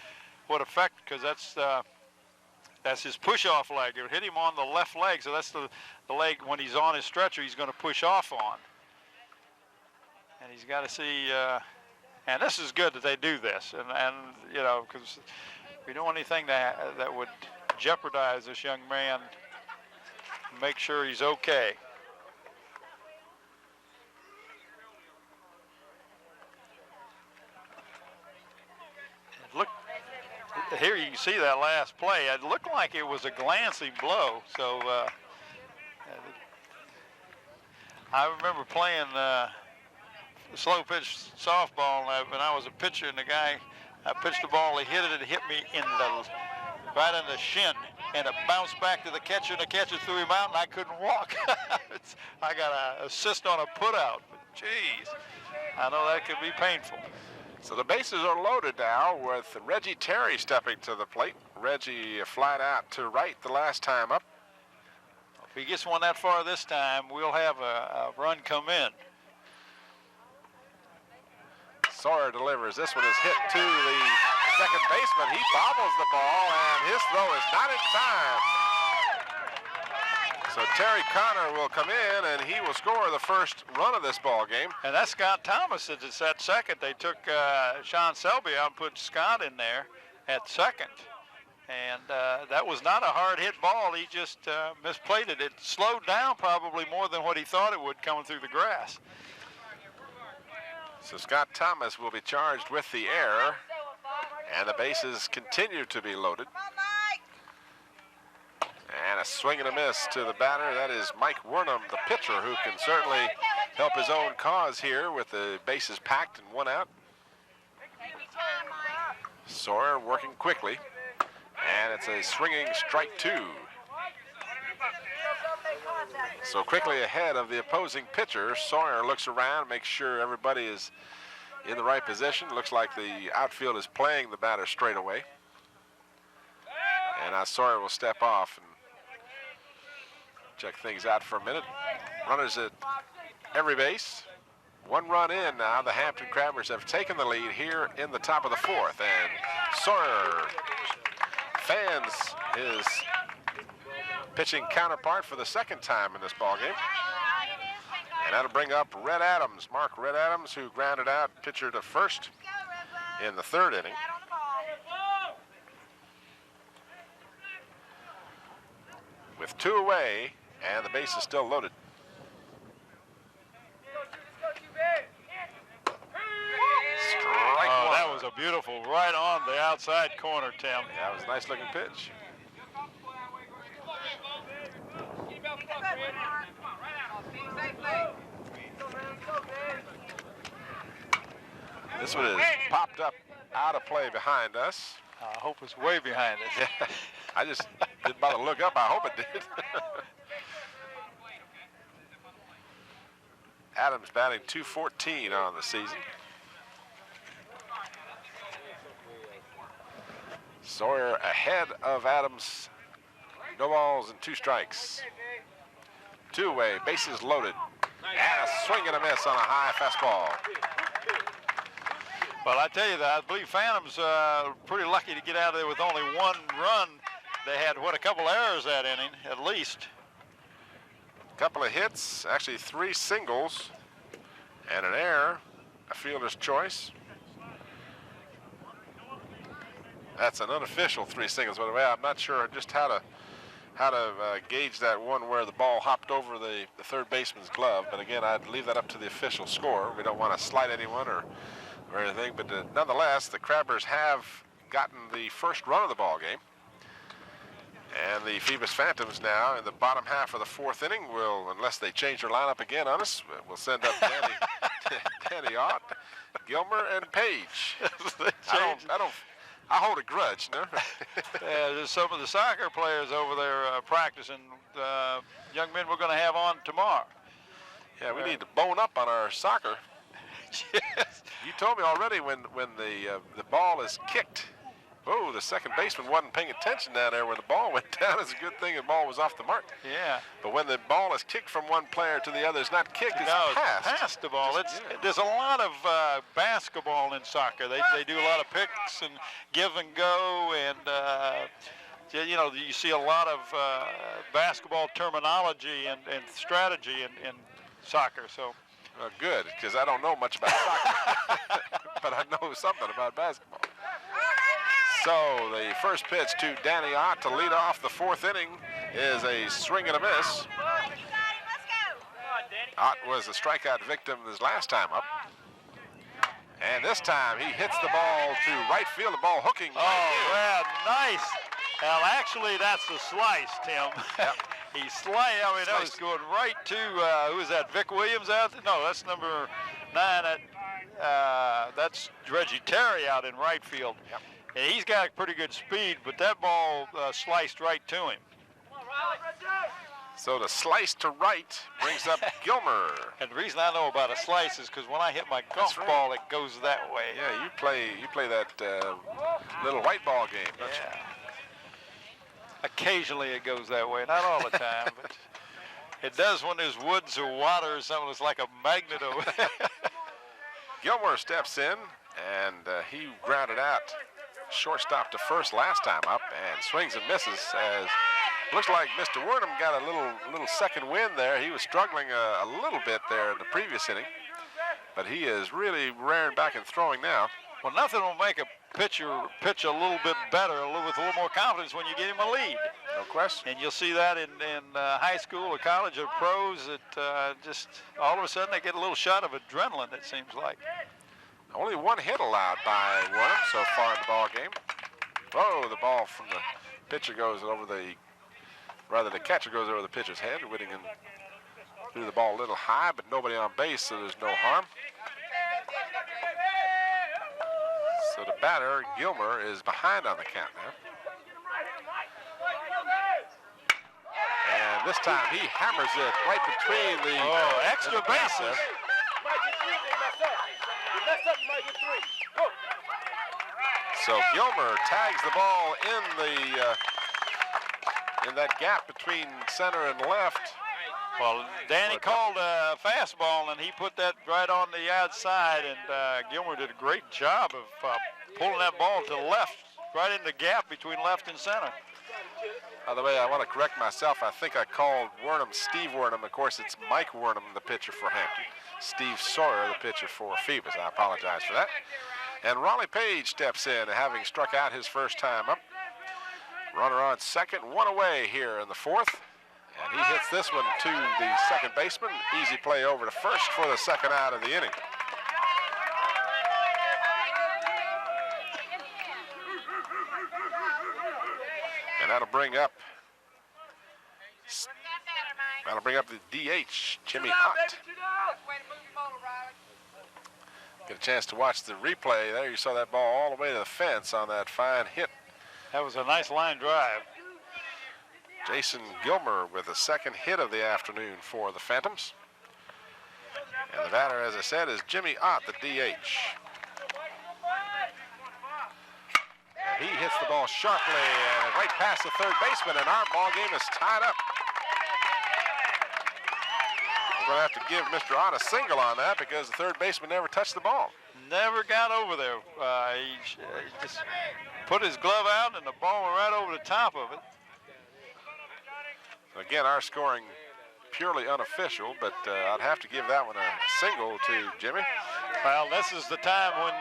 what effect, because that's his push-off leg. It hit him on the left leg, so that's the leg when he's on his stretcher he's going to push off on. And he's got to see, and this is good that they do this, and you know, because we don't want anything that would jeopardize this young man. Make sure he's okay. Look. Here you can see that last play. It looked like it was a glancing blow. So I remember playing slow pitch softball when I was a pitcher, and the guy, I pitched the ball, he hit it, it hit me right in the shin, and it bounced back to the catcher, and the catcher threw him out, and I couldn't walk. I got an assist on a put out. But geez, I know that could be painful. So the bases are loaded now with Reggie Terry stepping to the plate. Reggie flat out to right the last time up. If he gets one that far this time, we'll have a run come in. Sawyer delivers. This one is hit to the second baseman. He bobbles the ball, and his throw is not in time. So Terry Connor will come in, and he will score the first run of this ball game. And that's Scott Thomas. It's at second. They took Sean Selby out and put Scott in there at second. And that was not a hard hit ball. He just misplayed it. It slowed down probably more than what he thought it would coming through the grass. So Scott Thomas will be charged with the error, and the bases continue to be loaded. And a swing and a miss to the batter. That is Mike Wernham, the pitcher, who can certainly help his own cause here with the bases packed and one out. Sawyer working quickly, and it's a swinging strike two. So quickly ahead of the opposing pitcher, Sawyer looks around, makes sure everybody is in the right position. Looks like the outfield is playing the batter straight away. And now Sawyer will step off and check things out for a minute. Runners at every base. One run in now. The Hampton Crabbers have taken the lead here in the top of the fourth. And Sawyer fans his pitching counterpart for the second time in this ballgame. And that'll bring up Red Adams, Mark Red Adams, who grounded out pitcher to first in the third inning. With two away, and the base is still loaded. Strike one. That was a beautiful right on the outside corner, Tim. Yeah, it was a nice looking pitch. This one is popped up out of play behind us. I hope it's way behind us. Yeah, I just didn't bother to look up. I hope it did. Adams batting .214 on the season. Sawyer ahead of Adams. No balls and two strikes. Two away, bases loaded. And a swing and a miss on a high fastball. Well, I tell you that, I believe Phantom's pretty lucky to get out of there with only one run. They had, what, a couple errors that inning, at least. A couple of hits, actually 3 singles, and an error, a fielder's choice. That's an unofficial 3 singles, by the way. I'm not sure just how to gauge that one where the ball hopped over the third baseman's glove. But again, I'd leave that up to the official score. We don't want to slight anyone or anything. But nonetheless, the Crabbers have gotten the first run of the ball game. And And the Phoebus Phantoms now in the bottom half of the fourth inning will, unless they change their lineup again on us, we'll send up Danny Ott, Gilmer, and Page. I hold a grudge, no? Yeah, there's some of the soccer players over there practicing. Young men we're going to have on tomorrow. Yeah, we need to bone up on our soccer. Yes. You told me already when the ball is kicked. Oh, the second baseman wasn't paying attention down there when the ball went down. It's a good thing the ball was off the mark. Yeah. But when the ball is kicked from one player to the other, it's not kicked, it's passed. It's past the ball. There's a lot of basketball in soccer. They do a lot of picks and give and go, and you know, you see a lot of basketball terminology and strategy in soccer. So. Good, because I don't know much about soccer, but I know something about basketball. So the first pitch to Danny Ott to lead off the fourth inning is a swing and a miss. Ott was a strikeout victim his last time up. And this time he hits the ball to right field, the ball hooking. Oh, well, nice. Well, actually, that's the slice, Tim. Yep. He sliced, I mean, that was going right to, who is that, Vic Williams out there? No, that's number 9. That's Reggie Terry out in right field. Yep. And he's got pretty good speed, but that ball sliced right to him. So the slice to right brings up Gilmer. And the reason I know about a slice is because when I hit my golf ball, it goes that way. Yeah, you play that little white ball game, don't you? Occasionally it goes that way, not all the time, but it does when there's woods or water or something. It's like a magnet over there. Gilmer steps in, and he grounded out shortstop to first last time up, and swings and misses. As looks like Mr. Wernham got a little second wind there. He was struggling a little bit there in the previous inning, but he is really rearing back and throwing now. Well, nothing will make a pitcher pitch a little bit better, with a little more confidence when you get him a lead. No question. And you'll see that in high school or college or pros, that just all of a sudden they get a little shot of adrenaline, it seems like. Only one hit allowed by Wernham so far in the ball game. Whoa, the ball from the pitcher goes over the catcher goes over the pitcher's head. Whittingham threw the ball a little high, but nobody on base, so there's no harm. So the batter, Gilmer, is behind on the count now. And this time he hammers it right between the extra bases. So Gilmer tags the ball in that gap between center and left. Well, Danny called a fastball, and he put that right on the outside, and Gilmer did a great job of pulling that ball to left, right in the gap between left and center. By the way, I want to correct myself. I think I called Wernham Steve Wernham. Of course, it's Mike Wernham, the pitcher for Hampton. Steve Sawyer, the pitcher for Phoebus. I apologize for that. And Raleigh Page steps in, having struck out his first time up. Runner on second, one away here in the fourth. And he hits this one to the second baseman. Easy play over to first for the second out of the inning. And that'll bring up the DH, Jimmy Ott. Get a chance to watch the replay there. You saw that ball all the way to the fence on that fine hit. That was a nice line drive. Jason Gilmer with the second hit of the afternoon for the Phantoms. And the batter, as I said, is Jimmy Ott, the DH. And he hits the ball sharply and right past the third baseman, and our ball game is tied up. We're going to have to give Mr. Ott a single on that because the third baseman never touched the ball. Never got over there. He just put his glove out, and the ball went right over the top of it. Again, our scoring purely unofficial, but I'd have to give that one a single to Jimmy. Well, this is the time when,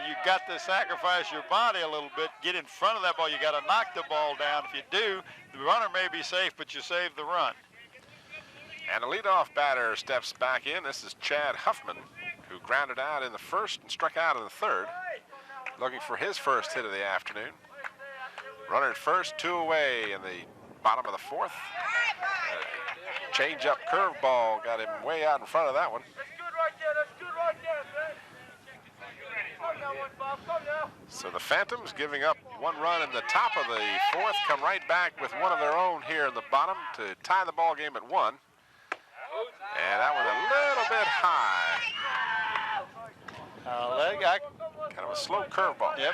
you got to sacrifice your body a little bit, get in front of that ball. You got to knock the ball down. If you do, the runner may be safe, but you save the run. And the leadoff batter steps back in. This is Chad Huffman, who grounded out in the first and struck out in the third, looking for his first hit of the afternoon. Runner at first, two away in the bottom of the fourth. Change-up curveball got him way out in front of that one. So the Phantoms, giving up one run in the top of the fourth, come right back with one of their own here in the bottom to tie the ball game at 1. And that one a little bit high. Kind of a slow curveball. Yep.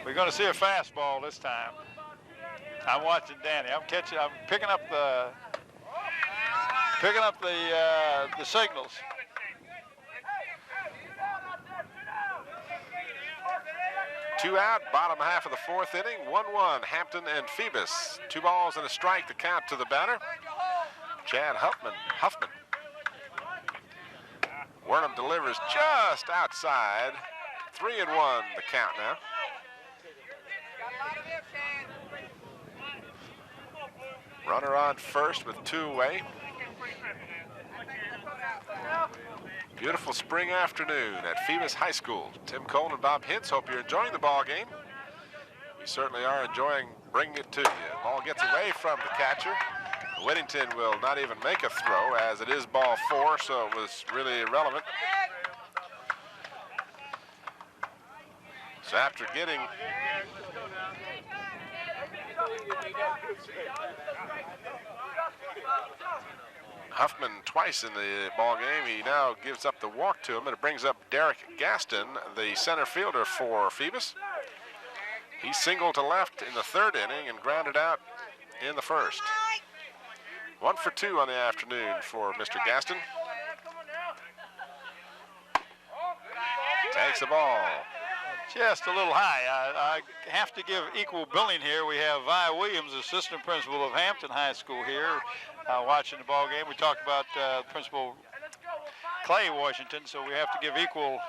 We're going to see a fastball this time. I'm watching Danny. I'm picking up the signals. Two out, bottom half of the fourth inning, 1-1, Hampton and Phoebus. 2 balls and a strike to count to the batter, Chad Huffman. Wernham delivers just outside. 3-1 the count now. Runner on first with 2 away. Beautiful spring afternoon at Phoebus High School. Tim Cole and Bob Hintz, hope you're enjoying the ball game. We certainly are enjoying bringing it to you. Ball gets away from the catcher. Whittington will not even make a throw, as it is ball 4, so it was really irrelevant. So after getting Huffman twice in the ball game, he now gives up the walk to him, and it brings up Derek Gaston, the center fielder for Phoebus. He singled to left in the 3rd inning and grounded out in the 1st. 1 for 2 on the afternoon for Mr. Gaston. Takes the ball. Just a little high. I have to give equal billing here. We have Vi Williams, assistant principal of Hampton High School here, watching the ball game. We talked about Principal Clay Washington, so we have to give equal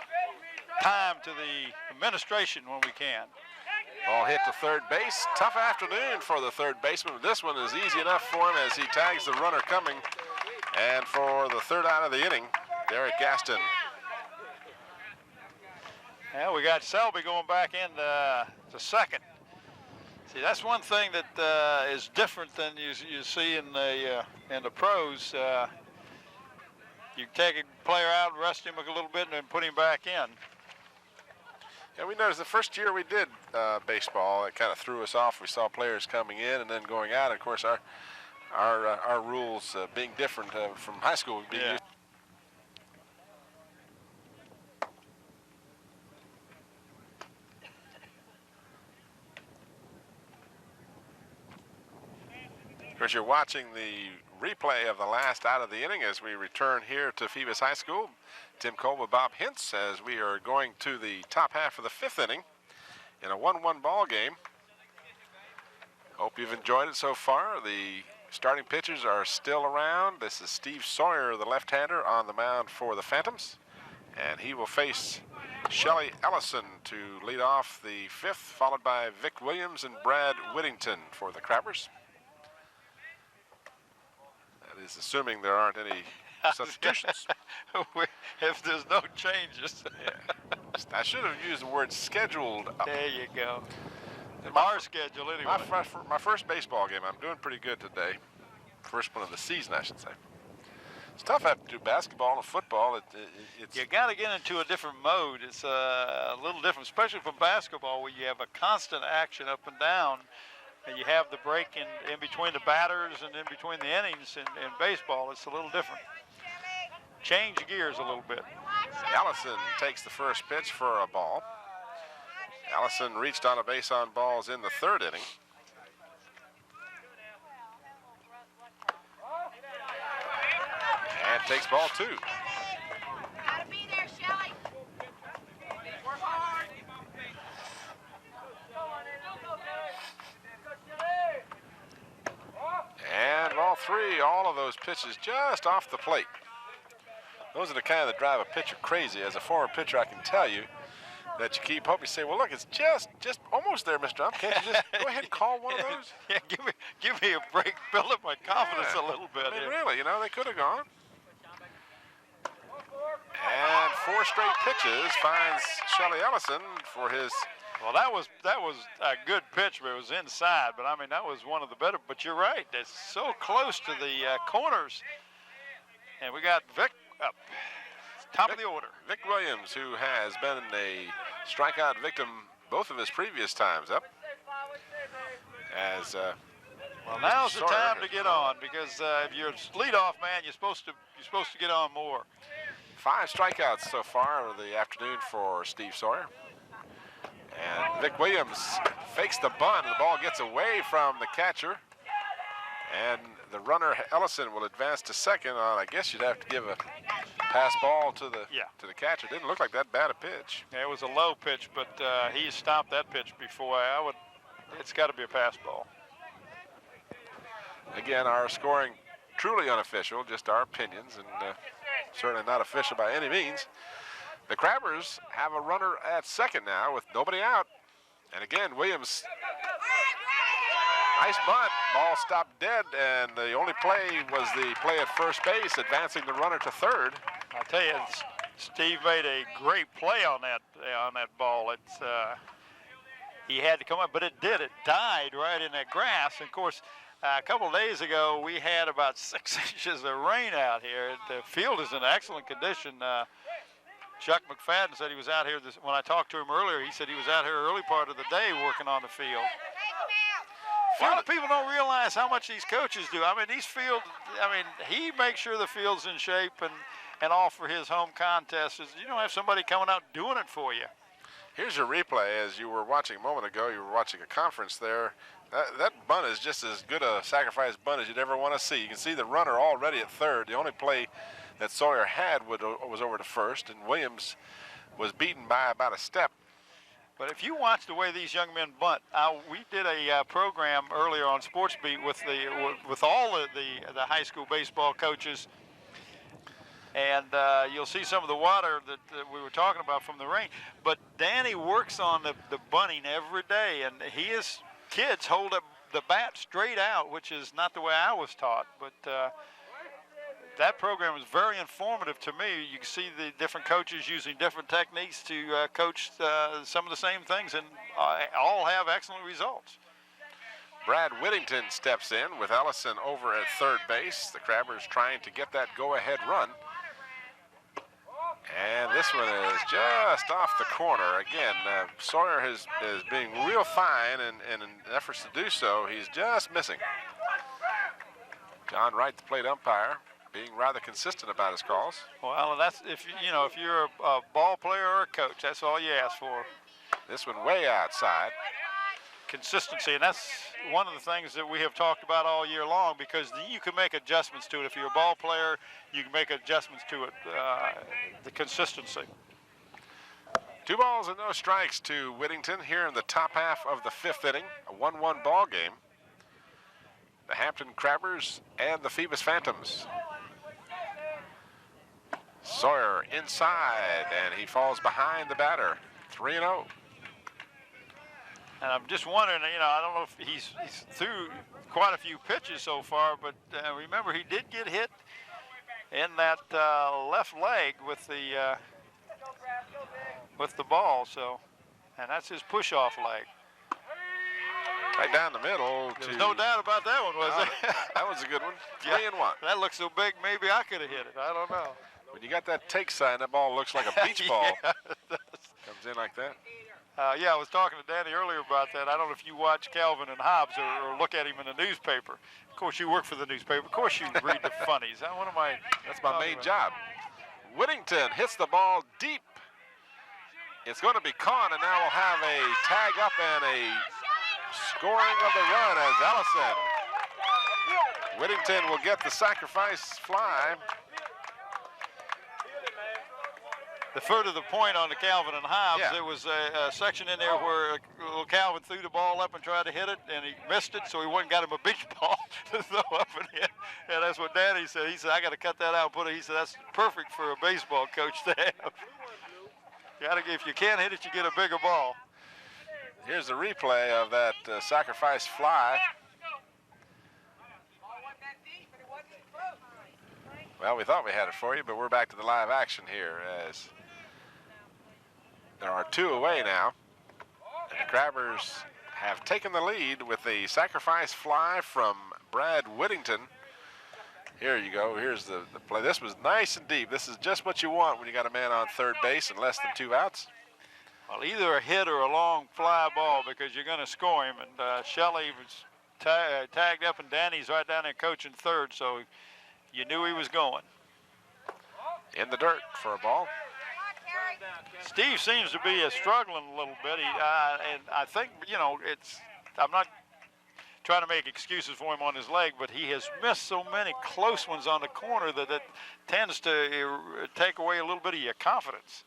time to the administration when we can. Ball hit to third base. Tough afternoon for the third baseman. This one is easy enough for him as he tags the runner coming. And for the 3rd out of the inning, Derek Gaston. Yeah, we got Selby going back in to second. See, that's one thing that is different than you see in the pros. You take a player out, rest him a little bit, and then put him back in. Yeah, we noticed the first year we did baseball, it kind of threw us off. We saw players coming in and then going out. Of course, our rules being different from high school. Being used. Of course, you're watching the replay of the last out of the inning as we return here to Phoebus High School. Tim Cole with Bob Hintz as we are going to the top half of the 5th inning in a 1-1 ball game. Hope you've enjoyed it so far. The starting pitchers are still around. This is Steve Sawyer, the left-hander, on the mound for the Phantoms. And he will face Shelly Ellison to lead off the 5th, followed by Vic Williams and Brad Whittington for the Crabbers. That is assuming there aren't any substitutions. If there's no changes. Yeah. I should have used the word scheduled up. There you go. Our schedule anyway. My first baseball game, I'm doing pretty good today. First one of the season, I should say. It's tough to have to do basketball and football. It's you got to get into a different mode. It's a little different, especially from basketball, where you have a constant action up and down. And you have the break in between the batters and in between the innings. In baseball, it's a little different. Change gears a little bit. Allison takes the first pitch for a ball. Allison reached on a base on balls in the 3rd inning. And takes ball 2. Gotta be there, Shelly. Work hard. And ball 3, all of those pitches just off the plate. Those are the kind that drive a pitcher crazy. As a former pitcher, I can tell you that you keep hoping. You say, well, look, it's just almost there, Mr. Ump. Can't you just go ahead and call one of those? Yeah, give me a break. Build up my confidence a little bit. I mean, really, they could have gone. And 4 straight pitches finds Shelly Ellison for his Well, that was a good pitch, but it was inside. But I mean, that was one of the better. But you're right; it's so close to the corners. And we got Vic up, top of the order. Vic Williams, who has been a strikeout victim both of his previous times up. As well, now's the time to get on, because if you're a leadoff man, you're supposed to get on more. 5 strikeouts so far of the afternoon for Steve Sawyer. And Vic Williams fakes the bunt, and the ball gets away from the catcher. And the runner Ellison will advance to second. I guess you'd have to give a pass ball to the catcher. Didn't look like that bad a pitch. Yeah, it was a low pitch, but he stopped that pitch before. It's got to be a pass ball. Again, our scoring truly unofficial, just our opinions, and certainly not official by any means. The Crabbers have a runner at second now with nobody out. And again, Williams, nice bunt, ball stopped dead, and the only play was the play at first base, advancing the runner to third. I tell you, Steve made a great play on that ball. He had to come up, but it did. It died right in that grass. And of course, a couple of days ago, we had about 6 inches of rain out here. The field is in excellent condition. Chuck McFadden said he was out here when I talked to him earlier. He said he was out here early part of the day working on the field. A lot of people don't realize how much these coaches do. I mean, he makes sure the field's in shape and all for his home contests. You don't have somebody coming out doing it for you. Here's your replay. As you were watching a moment ago, you were watching a conference there. That bunt is just as good a sacrifice bunt as you'd ever want to see. You can see the runner already at third. The only play that Sawyer had was over to first, and Williams was beaten by about a step. But if you watch the way these young men bunt, we did a program earlier on Sports Beat with all the high school baseball coaches, and you'll see some of the water that we were talking about from the rain. But Danny works on the bunting every day, and his kids hold up the bat straight out, which is not the way I was taught. But that program was very informative to me. You can see the different coaches using different techniques to coach some of the same things, and all have excellent results. Brad Whittington steps in with Ellison over at third base. The Crabbers trying to get that go-ahead run. And this one is just off the corner. Again, Sawyer is being real fine, and in efforts to do so, he's just missing. John Wright, the plate umpire, being rather consistent about his calls. Well, that's if you're a ball player or a coach, that's all you ask for. This one way outside. Consistency, and that's one of the things that we have talked about all year long, because you can make adjustments to it. If you're a ball player, you can make adjustments to it, the consistency. 2 balls and no strikes to Whittington here in the top half of the 5th inning, a 1-1 ball game. The Hampton Crabbers and the Phoebus Phantoms. Sawyer inside, and he falls behind the batter, 3-0. And I'm just wondering, I don't know if he's threw quite a few pitches so far, but remember, he did get hit in that left leg with the ball, so, and that's his push-off leg. Right down the middle. There's no doubt about that one, was there? That was a good one. 3-1. That looks so big, maybe I could have hit it. I don't know. When you got that take sign, that ball looks like a beach ball. Yeah, comes in like that. Yeah, I was talking to Danny earlier about that. I don't know if you watch Calvin and Hobbes or look at him in the newspaper. Of course, you work for the newspaper. Of course, you read the funnies. That's my main job. Whittington hits the ball deep. It's going to be caught, and now we'll have a tag up and a scoring of the run as Ellison. Whittington will get the sacrifice fly. The further the point on the Calvin and Hobbes, Yeah. there was a section in there where little Calvin threw the ball up and tried to hit it, and he missed it, so he went and got him a beach ball to throw up and hit. And that's what Danny said. He said, I got to cut that out and put it. He said, that's perfect for a baseball coach to have. If you can't hit it, you get a bigger ball. Here's the replay of that sacrifice fly. Well, we thought we had it for you, but we're back to the live action here as there are 2 away now. Crabbers have taken the lead with a sacrifice fly from Brad Whittington. Here you go. Here's the play. This was nice and deep. This is just what you want when you got a man on third base and less than 2 outs. Well, either a hit or a long fly ball because you're going to score him. And Shelley was tagged up, and Danny's right down there coaching third, so you knew he was going. In the dirt for a ball. Steve seems to be struggling a little bit. And I think, you know, I'm not trying to make excuses for him on his leg, but he has missed so many close ones on the corner that it tends to take away a little bit of your confidence.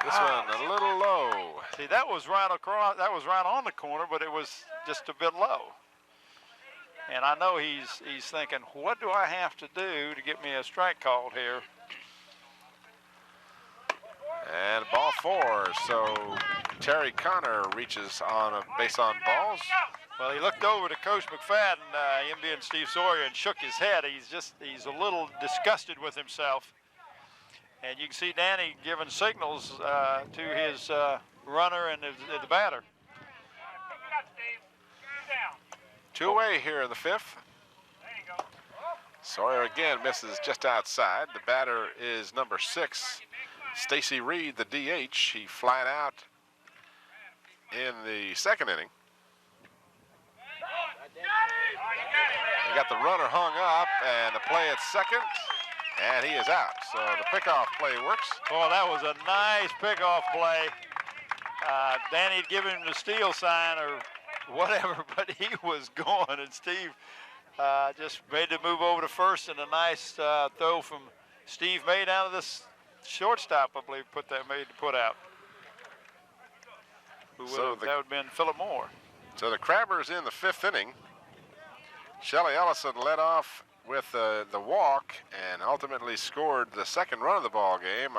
This one a little low. See, that was right across, that was right on the corner, but it was just a bit low. And I know he's thinking, what do I have to do to get me a strike called here? And ball 4, so Terry Connor reaches on a base on balls. Well, he looked over to Coach McFadden, him being Steve Sawyer, and shook his head. He's a little disgusted with himself. And you can see Danny giving signals to his runner and the batter. 2 away here in the 5th. Sawyer again misses just outside. The batter is number 6, Stacy Reed, the DH. He flied out in the 2nd inning. They got the runner hung up, and the play at second, and he is out. So the pickoff play works. Oh, that was a nice pickoff play. Danny had given him the steal sign or whatever, but he was going, and Steve just made the move over to first, and a nice throw from Steve made out of this shortstop, I believe, made the put out. That would have been Philip Moore. So the Crabbers in the 5th inning. Shelly Ellison led off with the walk and ultimately scored the 2nd run of the ball game.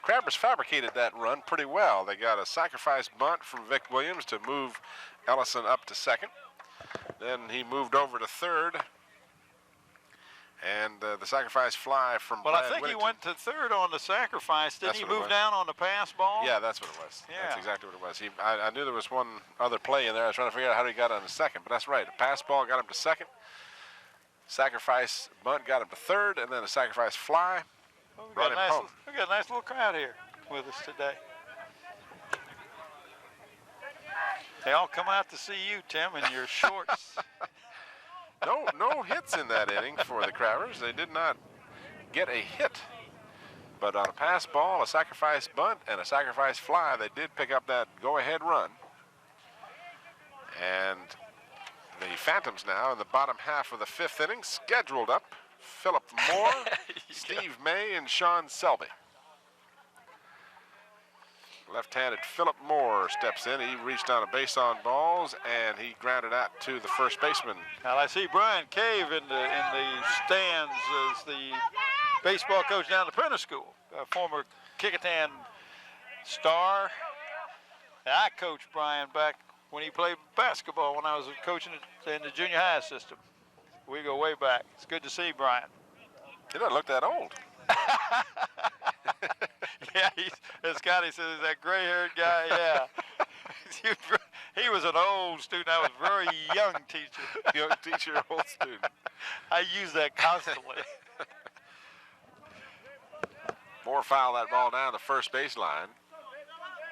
Crabbers fabricated that run pretty well. They got a sacrifice bunt from Vic Williams to move Ellison up to 2nd. Then he moved over to 3rd. And the sacrifice fly from Brad Well, I think Whittington. he went to 3rd on the sacrifice. Didn't he move down on the pass ball? Yeah, that's what it was. Yeah. That's exactly what it was. I knew there was one other play in there. I was trying to figure out how he got on the 2nd, but that's right. A pass ball got him to 2nd. Sacrifice bunt got him to 3rd, and then a sacrifice fly brought him home. We got a nice little crowd here with us today. They all come out to see you, Tim, in your shorts. No hits in that inning for the Crabbers. They did not get a hit. But on a pass ball, a sacrifice bunt, and a sacrifice fly, they did pick up that go-ahead run. And the Phantoms now in the bottom half of the 5th inning, scheduled up. Philip Moore, Steve May, and Sean Selby. Left-handed Philip Moore steps in. He reached on a base on balls, and he grounded out to the first baseman. Now I see Brian Cave in the stands as the baseball coach down at the Printer School, a former Kickotan star. I coached Brian back when he played basketball when I was coaching in the junior high system. We go way back. It's good to see Brian. He doesn't look that old. Yeah, as Scotty says, that gray-haired guy, yeah. He was an old student. I was a very young teacher. Young teacher, old student. I use that constantly. Moore fouled that ball down the first baseline.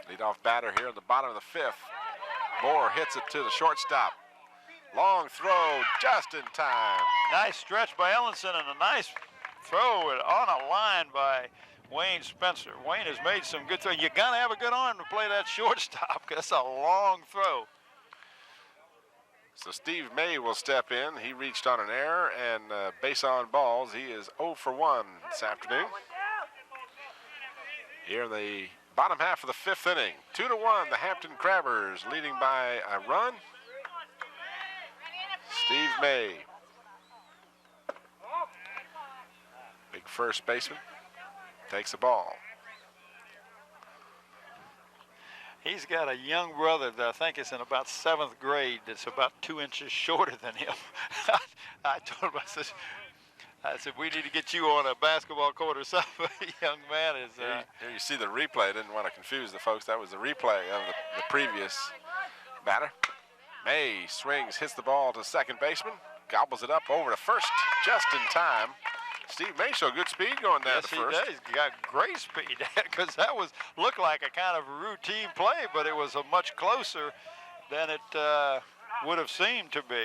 Leadoff batter here in the bottom of the 5th. Moore hits it to the shortstop. Long throw just in time. Nice stretch by Ellenson and a nice throw on a line by Wayne Spencer. Wayne has made some good throws. You gotta have a good arm to play that shortstop because that's a long throw. So Steve May will step in. He reached on an error and base on balls. He is 0 for 1 this afternoon. Here in the bottom half of the 5th inning, 2-1, the Hampton Crabbers leading by a run. Steve May, big first baseman, takes the ball. He's got a young brother that I think is in about 7th grade that's about 2 inches shorter than him. I told him, I said, I said, we need to get you on a basketball court or something. Young man is... Here you see the replay. Didn't want to confuse the folks. That was the replay of the previous batter. May swings, hits the ball to second baseman, gobbles it up over to first just in time. Steve May showed good speed going down to first. Yes, he does. He's got great speed because that looked like a kind of routine play, but it was a much closer than it would have seemed to be.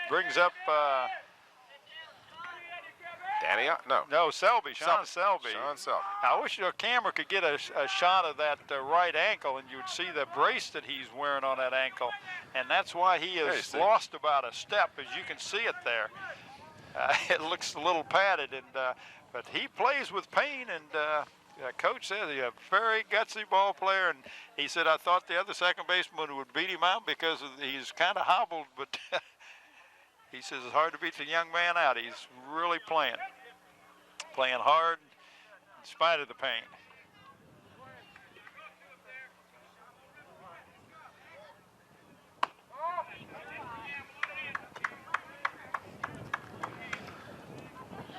Brings up... Danny, no, Selby, Sean Selby. Sean Selby. I wish your camera could get a shot of that right ankle, and you'd see the brace that he's wearing on that ankle, and that's why he has lost about a step, as you can see it there. It looks a little padded, but he plays with pain, and Coach says he's a very gutsy ball player, and he said, I thought the other second baseman would beat him out because he's kind of hobbled, but he says it's hard to beat the young man out. He's really playing hard in spite of the pain.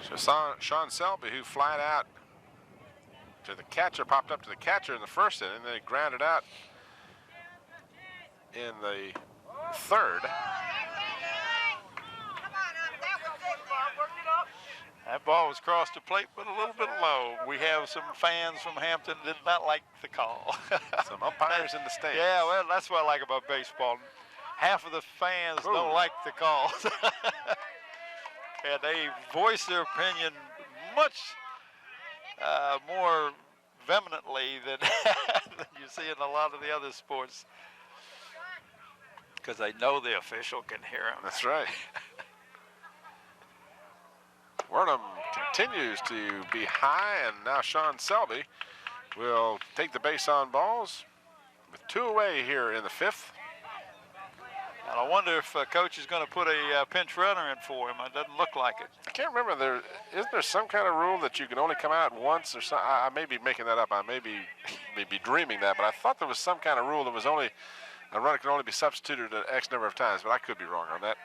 So Sean Selby, who flied out to the catcher, popped up to the catcher in the first inning, then he grounded out in the third. That ball was crossed the plate, but a little bit low. We have some fans from Hampton that did not like the call. Some umpires in the stands. Yeah, well, that's what I like about baseball. Half of the fans don't like the calls. And they voice their opinion much more vehemently than you see in a lot of the other sports, because they know the official can hear them. That's right. Wernham continues to be high, and now Sean Selby will take the base on balls with 2 away here in the 5th. And I wonder if Coach is going to put a pinch runner in for him. It doesn't look like it. I can't remember. Isn't there some kind of rule that you can only come out once or something? I may be making that up. I may be dreaming that, but I thought there was some kind of rule that was only a runner can only be substituted an X number of times, but I could be wrong on that.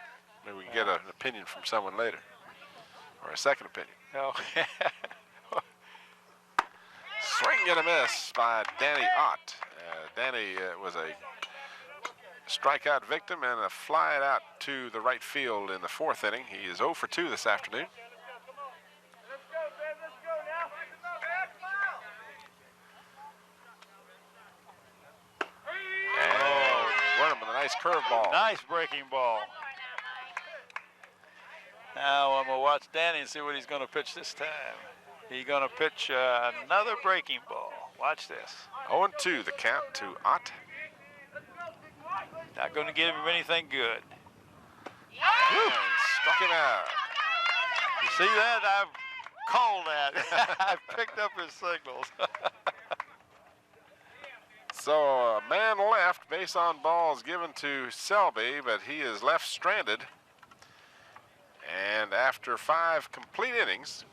Maybe we can get an opinion from someone later, or a second opinion. No. Swing and a miss by Danny Ott. Danny was a strikeout victim and a fly out to the right field in the 4th inning. He is 0 for 2 this afternoon. And Wernham with a nice curveball. Nice breaking ball. Now I'm going to watch Danny and see what he's going to pitch this time. He's going to pitch another breaking ball. Watch this. 0-2 the count to Ott. Not going to give him anything good. And struck him out. You see that? I've called that. I've picked up his signals. So a man left, base on balls given to Selby, but he is left stranded. And after 5 complete innings,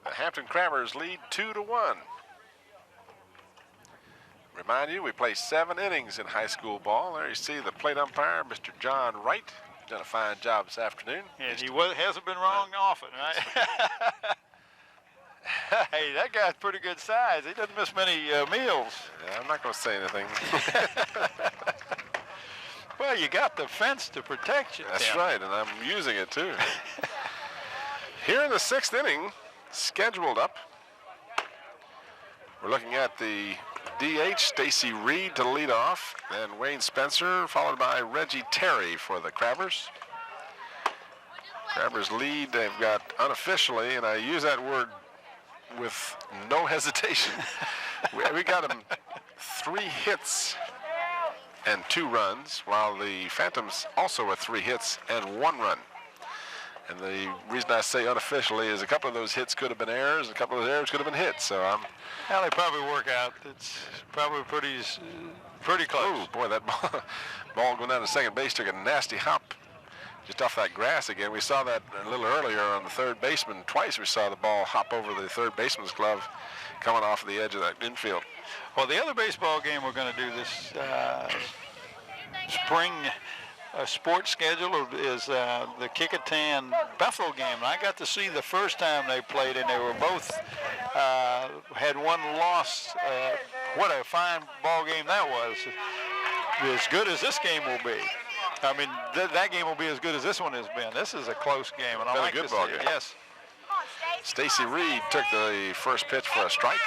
the Hampton Crabbers lead 2-1. Remind you, we play 7 innings in high school ball. There you see the plate umpire, Mr. John Wright. He's done a fine job this afternoon. And he hasn't been wrong often, right? Hey, that guy's pretty good size. He doesn't miss many meals. Yeah, I'm not going to say anything. Well, you got the fence to protect you. That's right, and I'm using it too. Here in the 6th inning, scheduled up, we're looking at the DH, Stacy Reed to lead off, then Wayne Spencer, followed by Reggie Terry for the Crabbers. Crabbers lead, they've got unofficially, and I use that word with no hesitation. we got them 3 hits and 2 runs, while the Phantoms also with 3 hits and 1 run. And the reason I say unofficially is a couple of those hits could have been errors, and a couple of those errors could have been hits. So well, they probably work out. It's probably pretty close. Oh boy, that ball going down to second base took a nasty hop just off that grass again. We saw that a little earlier on the third baseman. Twice we saw the ball hop over the third baseman's glove coming off the edge of that infield. Well, the other baseball game we're going to do this spring sports schedule is the Kecoughtan Bethel game. And I got to see the first time they played, and they were both had one loss. What a fine ball game that was. As good as this game will be. I mean, that game will be as good as this one has been. This is a close game, and I like to see it. Yes. Stacy Reed took the first pitch for a strike.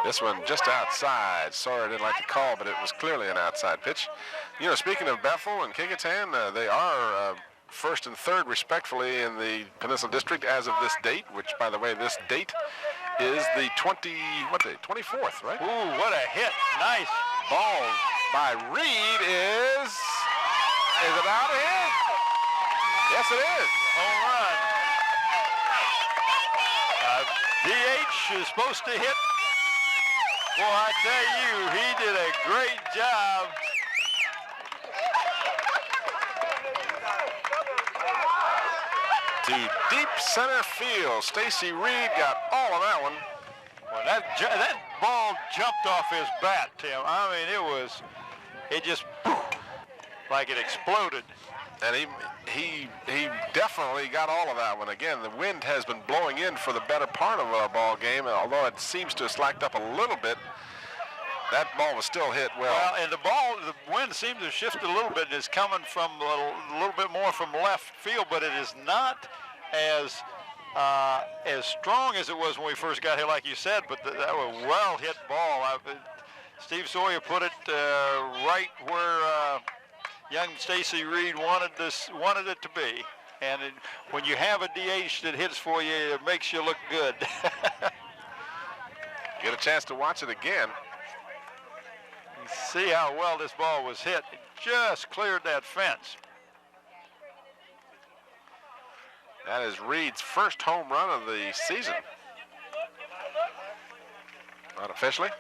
This one just outside. Sawyer didn't like the call, but it was clearly an outside pitch. You know, speaking of Bethel and Kecoughtan, they are first and third, respectfully, in the Peninsula District as of this date, which, by the way, this date is the 24th, right? Ooh, what a hit. Nice. Ball by Reed is it out of here? Yes, it is. Home run. DH is supposed to hit. Boy, I tell you, he did a great job. To deep center field. Stacy Reed got all of that one. Well, that ball jumped off his bat, Tim. I mean, it just like it exploded. And he definitely got all of that one. Again, the wind has been blowing in for the better part of our ball game, and although it seems to have slacked up a little bit, that ball was still hit well. Well, and the wind seems to have shifted a little bit, and is coming from a little bit more from left field, but it is not as strong as it was when we first got here, like you said. But that was a well-hit ball. Steve Sawyer put it right where young Stacy Reed wanted it to be. And when you have a DH that hits for you, it makes you look good. Get a chance to watch it again. See how well this ball was hit. It just cleared that fence. That is Reed's first home run of the season. Not officially.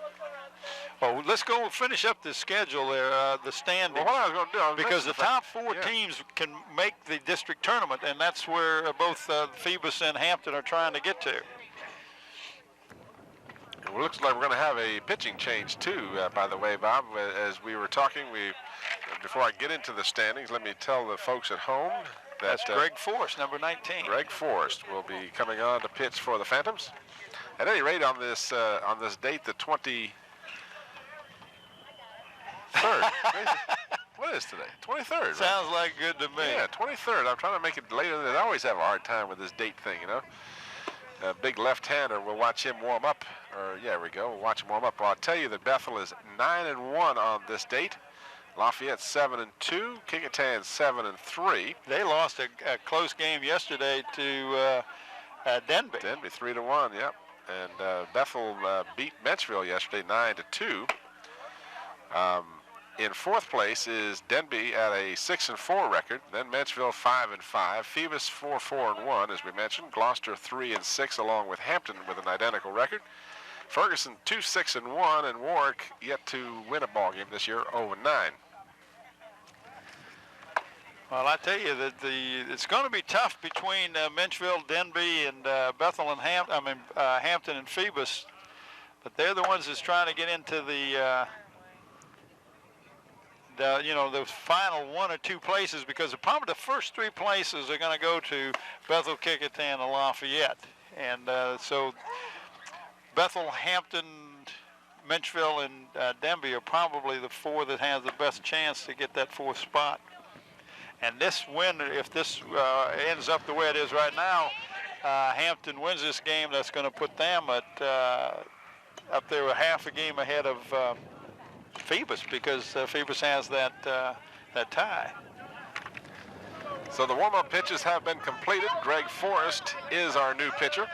Well, let's go finish up the schedule there, the standings. Well, what I was going to do, because the top four teams can make the district tournament, and that's where both Phoebus and Hampton are trying to get to. It looks like we're going to have a pitching change too, by the way, Bob. As we were talking, before I get into the standings, let me tell the folks at home that that's Greg Forrest, number 19. Greg Forrest will be coming on to pitch for the Phantoms. At any rate, on this date, the 23rd. What is today? 23rd. Sounds like good to me. Yeah, 23rd. I'm trying to make it later. I always have a hard time with this date thing, you know. A big left-hander. We'll watch him warm up. There we go. We'll watch him warm up. Well, I'll tell you that Bethel is 9-1 on this date. Lafayette 7-2. Kecoughtan 7-3. They lost a close game yesterday to Denby. Denby 3-1. Yep. And Bethel beat Menchville yesterday 9-2. In fourth place is Denby at a 6-4 record. Then Menchville 5-5. Phoebus 4-4-1, as we mentioned. Gloucester 3-6, along with Hampton with an identical record. Ferguson 2-6-1, and Warwick yet to win a ball game this year, 0-9. Well, I tell you that it's going to be tough between Menchville, Denby, and Bethel and Hampton and Phoebus, but they're the ones that's trying to get into the final one or two places, because probably the first three places are going to go to Bethel, Kecoughtan, and Lafayette. And so Bethel, Hampton, Menchville, and Denby are probably the four that have the best chance to get that fourth spot. And this win, if this ends up the way it is right now, Hampton wins this game, that's going to put them at up there a half a game ahead of Phoebus, because Phoebus has that tie. So the warm-up pitches have been completed. Greg Forrest is our new pitcher,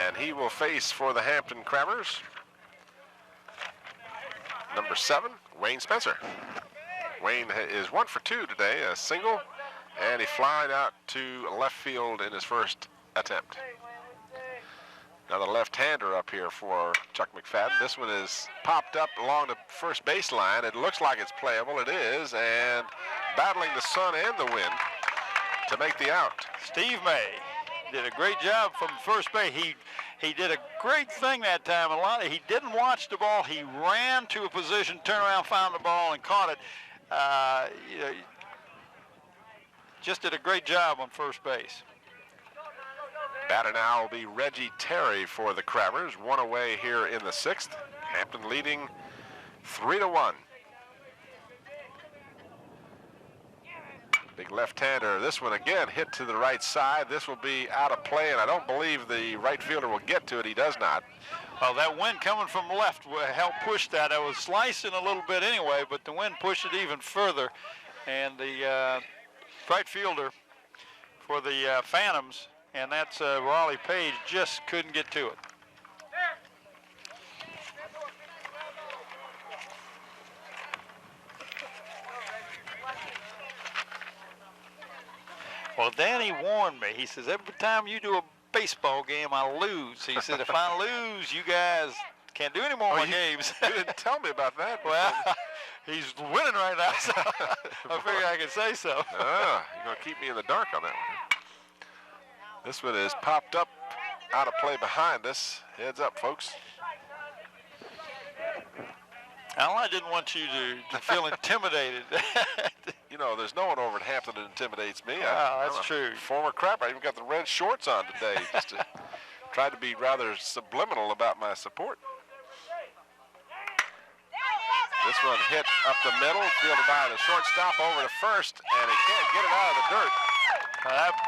and he will face for the Hampton Crabbers number 7, Wayne Spencer. Wayne is 1 for 2 today, a single, and he flied out to left field in his first attempt. Another left-hander up here for Chuck McFadden. This one is popped up along the first baseline. It looks like it's playable. It is, and battling the sun and the wind to make the out. Steve May did a great job from first base. he did a great thing that time. He didn't watch the ball. He ran to a position, turned around, found the ball, and caught it. You know, just did a great job on first base. Batter now will be Reggie Terry for the Crabbers. One away here in the sixth. Hampton leading 3-1. Big left-hander. This one again hit to the right side. This will be out of play, and I don't believe the right fielder will get to it. He does not. Well, that wind coming from left helped push that. It was slicing a little bit anyway, but the wind pushed it even further. And the right fielder for the Phantoms, and that's Raleigh Page, just couldn't get to it. Well, Danny warned me. He says, every time you do a baseball game, I lose. He said, if I lose, you guys can't do any more of my games. You didn't tell me about that. Well, he's winning right now, so I figured I could say so. You're going to keep me in the dark on that one. This one is popped up, out of play behind us. Heads up, folks. Al, I didn't want you to feel intimidated. You know, there's no one over at Hampton that intimidates me. That's true. Former crap. I even got the red shorts on today just to try to be rather subliminal about my support. This one hit up the middle, fielded by the shortstop over to first, and he can't get it out of the dirt.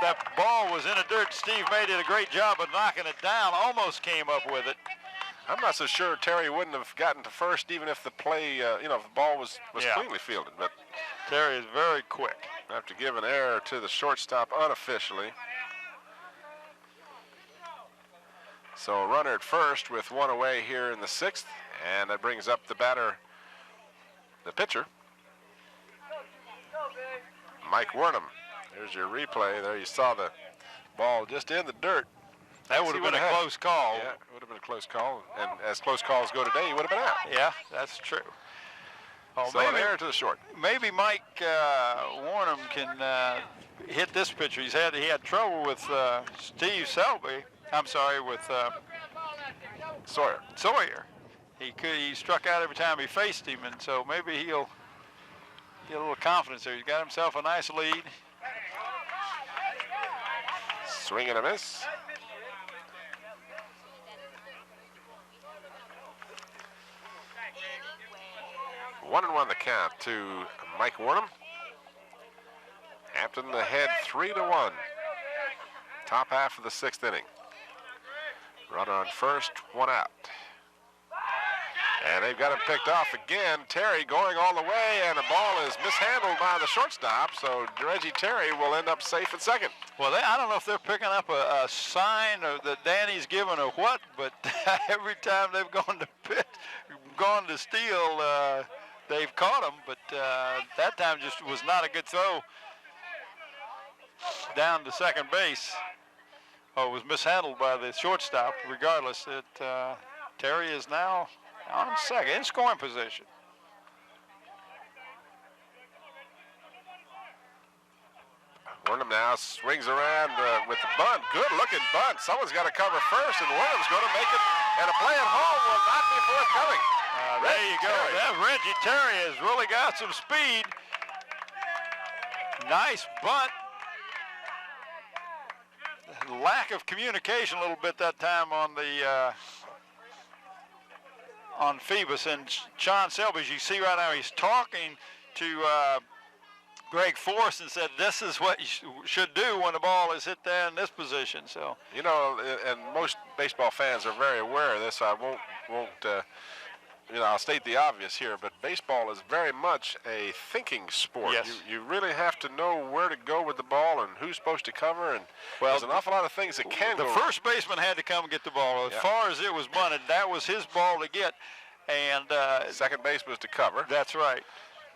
That ball was in the dirt. Steve May did a great job of knocking it down, almost came up with it. I'm not so sure Terry wouldn't have gotten to first even if the play, if the ball was cleanly fielded. But Terry is very quick. I have to give an error to the shortstop unofficially. So a runner at first with one away here in the sixth, and that brings up the batter, the pitcher, Mike Wernham. There's your replay. There you saw the ball just in the dirt. That would have been a close call. Yeah, it would have been a close call. And as close calls go today, he would have been out. Yeah, that's true. Oh, so an error to the short. Maybe Mike Warnham can hit this pitcher. He had trouble with Steve Selby. I'm sorry, with Sawyer. He struck out every time he faced him, and so maybe he'll get a little confidence there. He's got himself a nice lead. Swing and a miss. 1-1 the count to Mike Wernham. Hampton ahead 3-1. Top half of the sixth inning. Runner on first, one out. And they've got him picked off again. Terry going all the way, and the ball is mishandled by the shortstop, so Reggie Terry will end up safe at second. Well, I don't know if they're picking up a sign that Danny's given or what, but every time they've gone to steal, they've caught him, but that time just was not a good throw down to second base. Oh, it was mishandled by the shortstop. Regardless, Terry is now on second, in scoring position. Wernham now swings around with the bunt. Good-looking bunt. Someone's got to cover first, and Wernham's going to make it, and a play at home will not be forthcoming. There you go. That Reggie Terry has really got some speed. Nice bunt. Lack of communication a little bit that time on the on Phoebus, and Sean Selby, as you see right now, he's talking to Greg Force and said, this is what you should do when the ball is hit there in this position. So, you know, and most baseball fans are very aware of this. I won't I'll state the obvious here, but baseball is very much a thinking sport. Yes. You really have to know where to go with the ball and who's supposed to cover, and there's an awful lot of things that can go wrong. The first baseman had to come and get the ball. As far as it was bunted, that was his ball to get. And second base was to cover. That's right.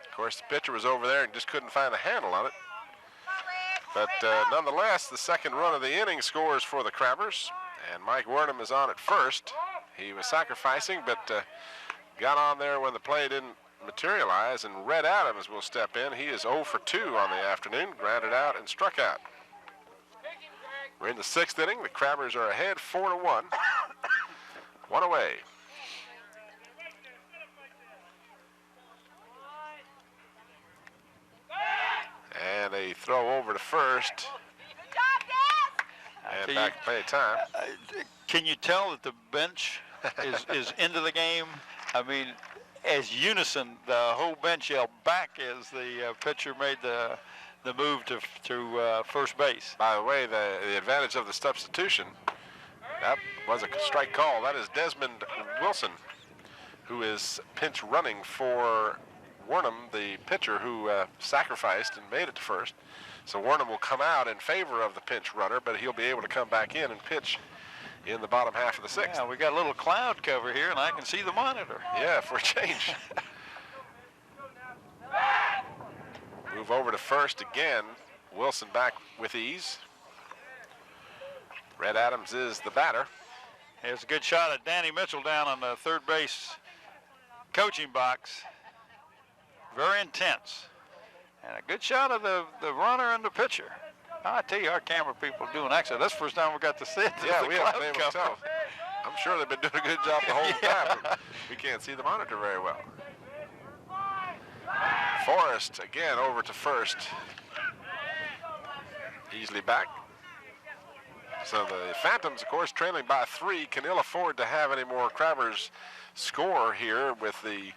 Of course, the pitcher was over there and just couldn't find a handle on it. But nonetheless, the second run of the inning scores for the Crabbers, and Mike Wernham is on at first. He was sacrificing, but got on there when the play didn't materialize, and Red Adams will step in. He is 0 for 2 on the afternoon, grounded out and struck out. We're in the sixth inning. The Crabbers are ahead 4-1. One away. And a throw over to first. Good job, Des. And back to play time. Can you tell that the bench is into the game? I mean, as unison, the whole bench yelled back as the pitcher made the move to first base. By the way, the advantage of the substitution, that was a strike call. That is Desmond Wilson, who is pinch running for Wernham, the pitcher who sacrificed and made it to first. So Wernham will come out in favor of the pinch runner, but he'll be able to come back in and pitch in the bottom half of the sixth. Yeah, we got a little cloud cover here, and I can see the monitor. Yeah, for a change. Move over to first again. Wilson back with ease. Red Adams is the batter. Here's a good shot at Danny Mitchell down on the third base coaching box. Very intense. And a good shot of the runner and the pitcher. I tell you, our camera people are doing excellent. That's the first time we got to see it. Yeah, we haven't been able to tell. I'm sure they've been doing a good job the whole time, but we can't see the monitor very well. Forrest again over to first. Easily back. So the Phantoms, of course, trailing by 3, can ill afford to have any more Crabbers score here with the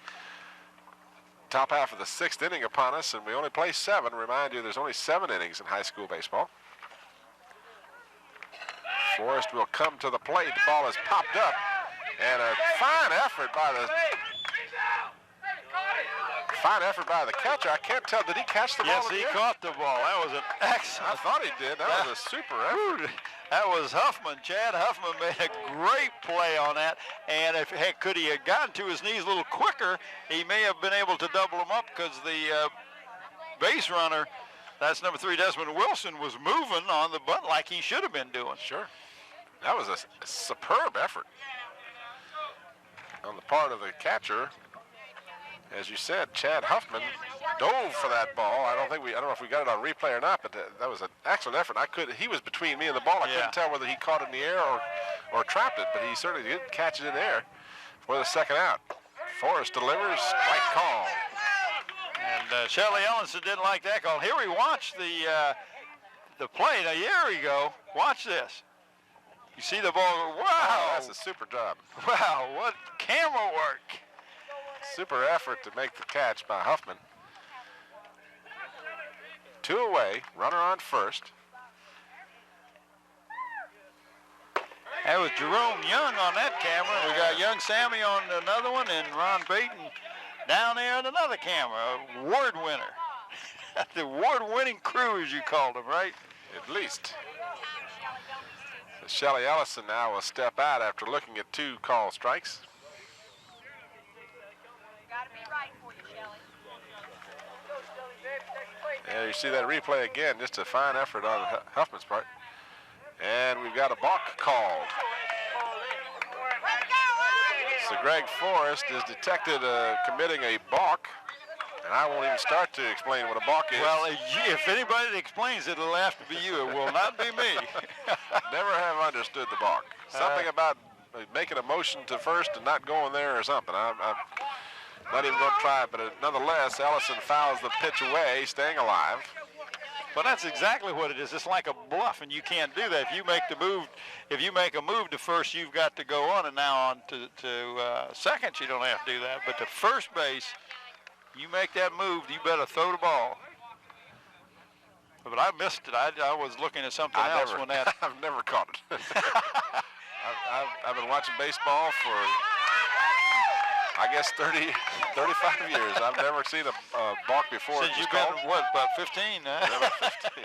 top half of the 6th inning upon us, and we only play 7. Remind you, there's only 7 innings in high school baseball. Forrest will come to the plate. The ball is popped up, and a fine effort by the catcher. I can't tell. Did he catch the ball? Yes, he caught the ball. That was an excellent. I thought he did. That was a super effort. That was Huffman. Chad Huffman made a great play on that. And if could he have gotten to his knees a little quicker, he may have been able to double him up, because the base runner, that's number 3, Desmond Wilson, was moving on the bunt like he should have been doing. Sure. That was a superb effort on the part of the catcher. As you said, Chad Huffman dove for that ball. I don't know if we got it on replay or not, but that was an excellent effort. He was between me and the ball. I couldn't tell whether he caught it in the air or trapped it, but he certainly did catch it in the air for the second out. Forrest delivers, strike call. And Shelley Ellenson didn't like that call. Here we watch the play. Now, here we go. Watch this. You see the ball. Wow. Oh, that's a super job. Wow, what camera work. Super effort to make the catch by Huffman. 2 away, runner on first. That was Jerome Young on that camera. We got Young Sammy on another one, and Ron Payton down there on another camera. Award winner. The award-winning crew, as you called them, right? At least. So Shelley Ellison now will step out after looking at 2 call strikes. Gotta be right for you, Shelley. And you see that replay again, just a fine effort on Huffman's part. And we've got a balk called. So Greg Forrest is detected committing a balk. And I won't even start to explain what a balk is. Well, if anybody explains it, it'll have to be you. It will not be me. Never have understood the balk. Something about making a motion to first and not going there or something. I'm not even going to try it, but nonetheless, Ellison fouls the pitch away, staying alive. Well, that's exactly what it is. It's like a bluff, and you can't do that. If you make a move to first, you've got to go on, and now on to second, you don't have to do that. But to first base, you make that move, you better throw the ball. But I missed it. I was looking at something else when that. I've never caught it. I've been watching baseball for, I guess, 35 years. I've never seen a balk before. Since you've been, what, about 15, huh? 15.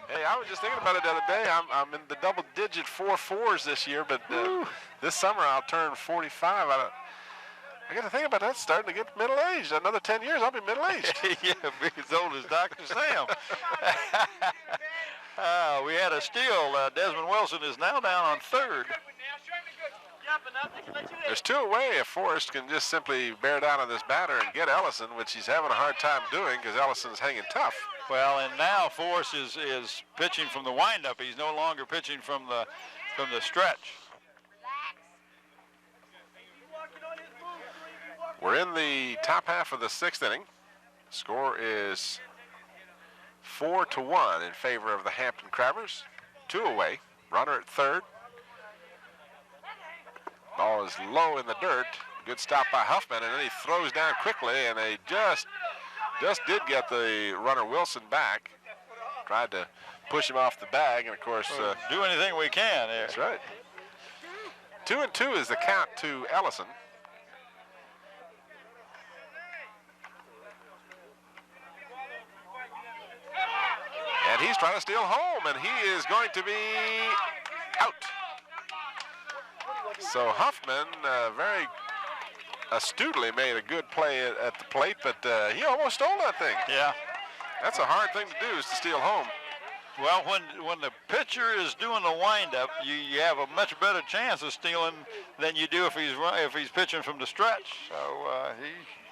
Hey, I was just thinking about it the other day. I'm in the double-digit 4.4s this year, but this summer I'll turn 45. I got to think about that, starting to get middle-aged. Another 10 years, I'll be middle-aged. Yeah, be as old as Dr. Sam. We had a steal. Desmond Wilson is now down on third. There's 2 away if Forrest can just simply bear down on this batter and get Ellison, which he's having a hard time doing because Ellison's hanging tough. Well, and now Forrest is pitching from the windup. He's no longer pitching from the stretch. We're in the top half of the 6th inning. Score is 4-1 in favor of the Hampton Crabbers. 2 away. Runner at third. Ball is low in the dirt. Good stop by Huffman, and then he throws down quickly, and they just did get the runner Wilson back. Tried to push him off the bag, and of course, do anything we can here. That's right. 2-2 is the count to Ellison. And he's trying to steal home, and he is going to be out. So Huffman very astutely made a good play at the plate, but he almost stole that thing. Yeah. That's a hard thing to do, is to steal home. Well, when the pitcher is doing the windup, you have a much better chance of stealing than you do if he's pitching from the stretch. So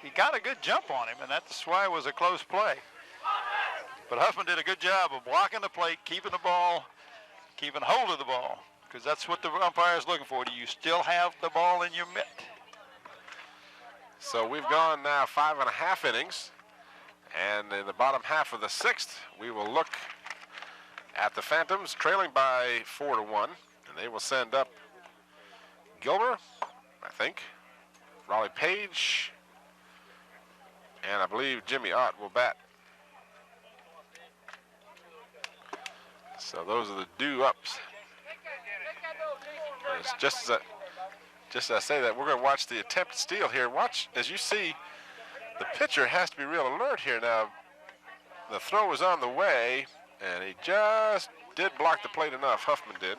he got a good jump on him, and that's why it was a close play. But Huffman did a good job of blocking the plate, keeping the ball, keeping hold of the ball, because that's what the umpire is looking for. Do you still have the ball in your mitt? So we've gone now 5.5 innings, and in the bottom half of the 6th, we will look at the Phantoms trailing by 4-1, and they will send up Gilmer, I think, Raleigh Page, and I believe Jimmy Ott will bat. So those are the due-ups. Just as I say that, we're going to watch the attempted steal here. Watch, as you see, the pitcher has to be real alert here. Now, the throw was on the way, and he just did block the plate enough. Huffman did.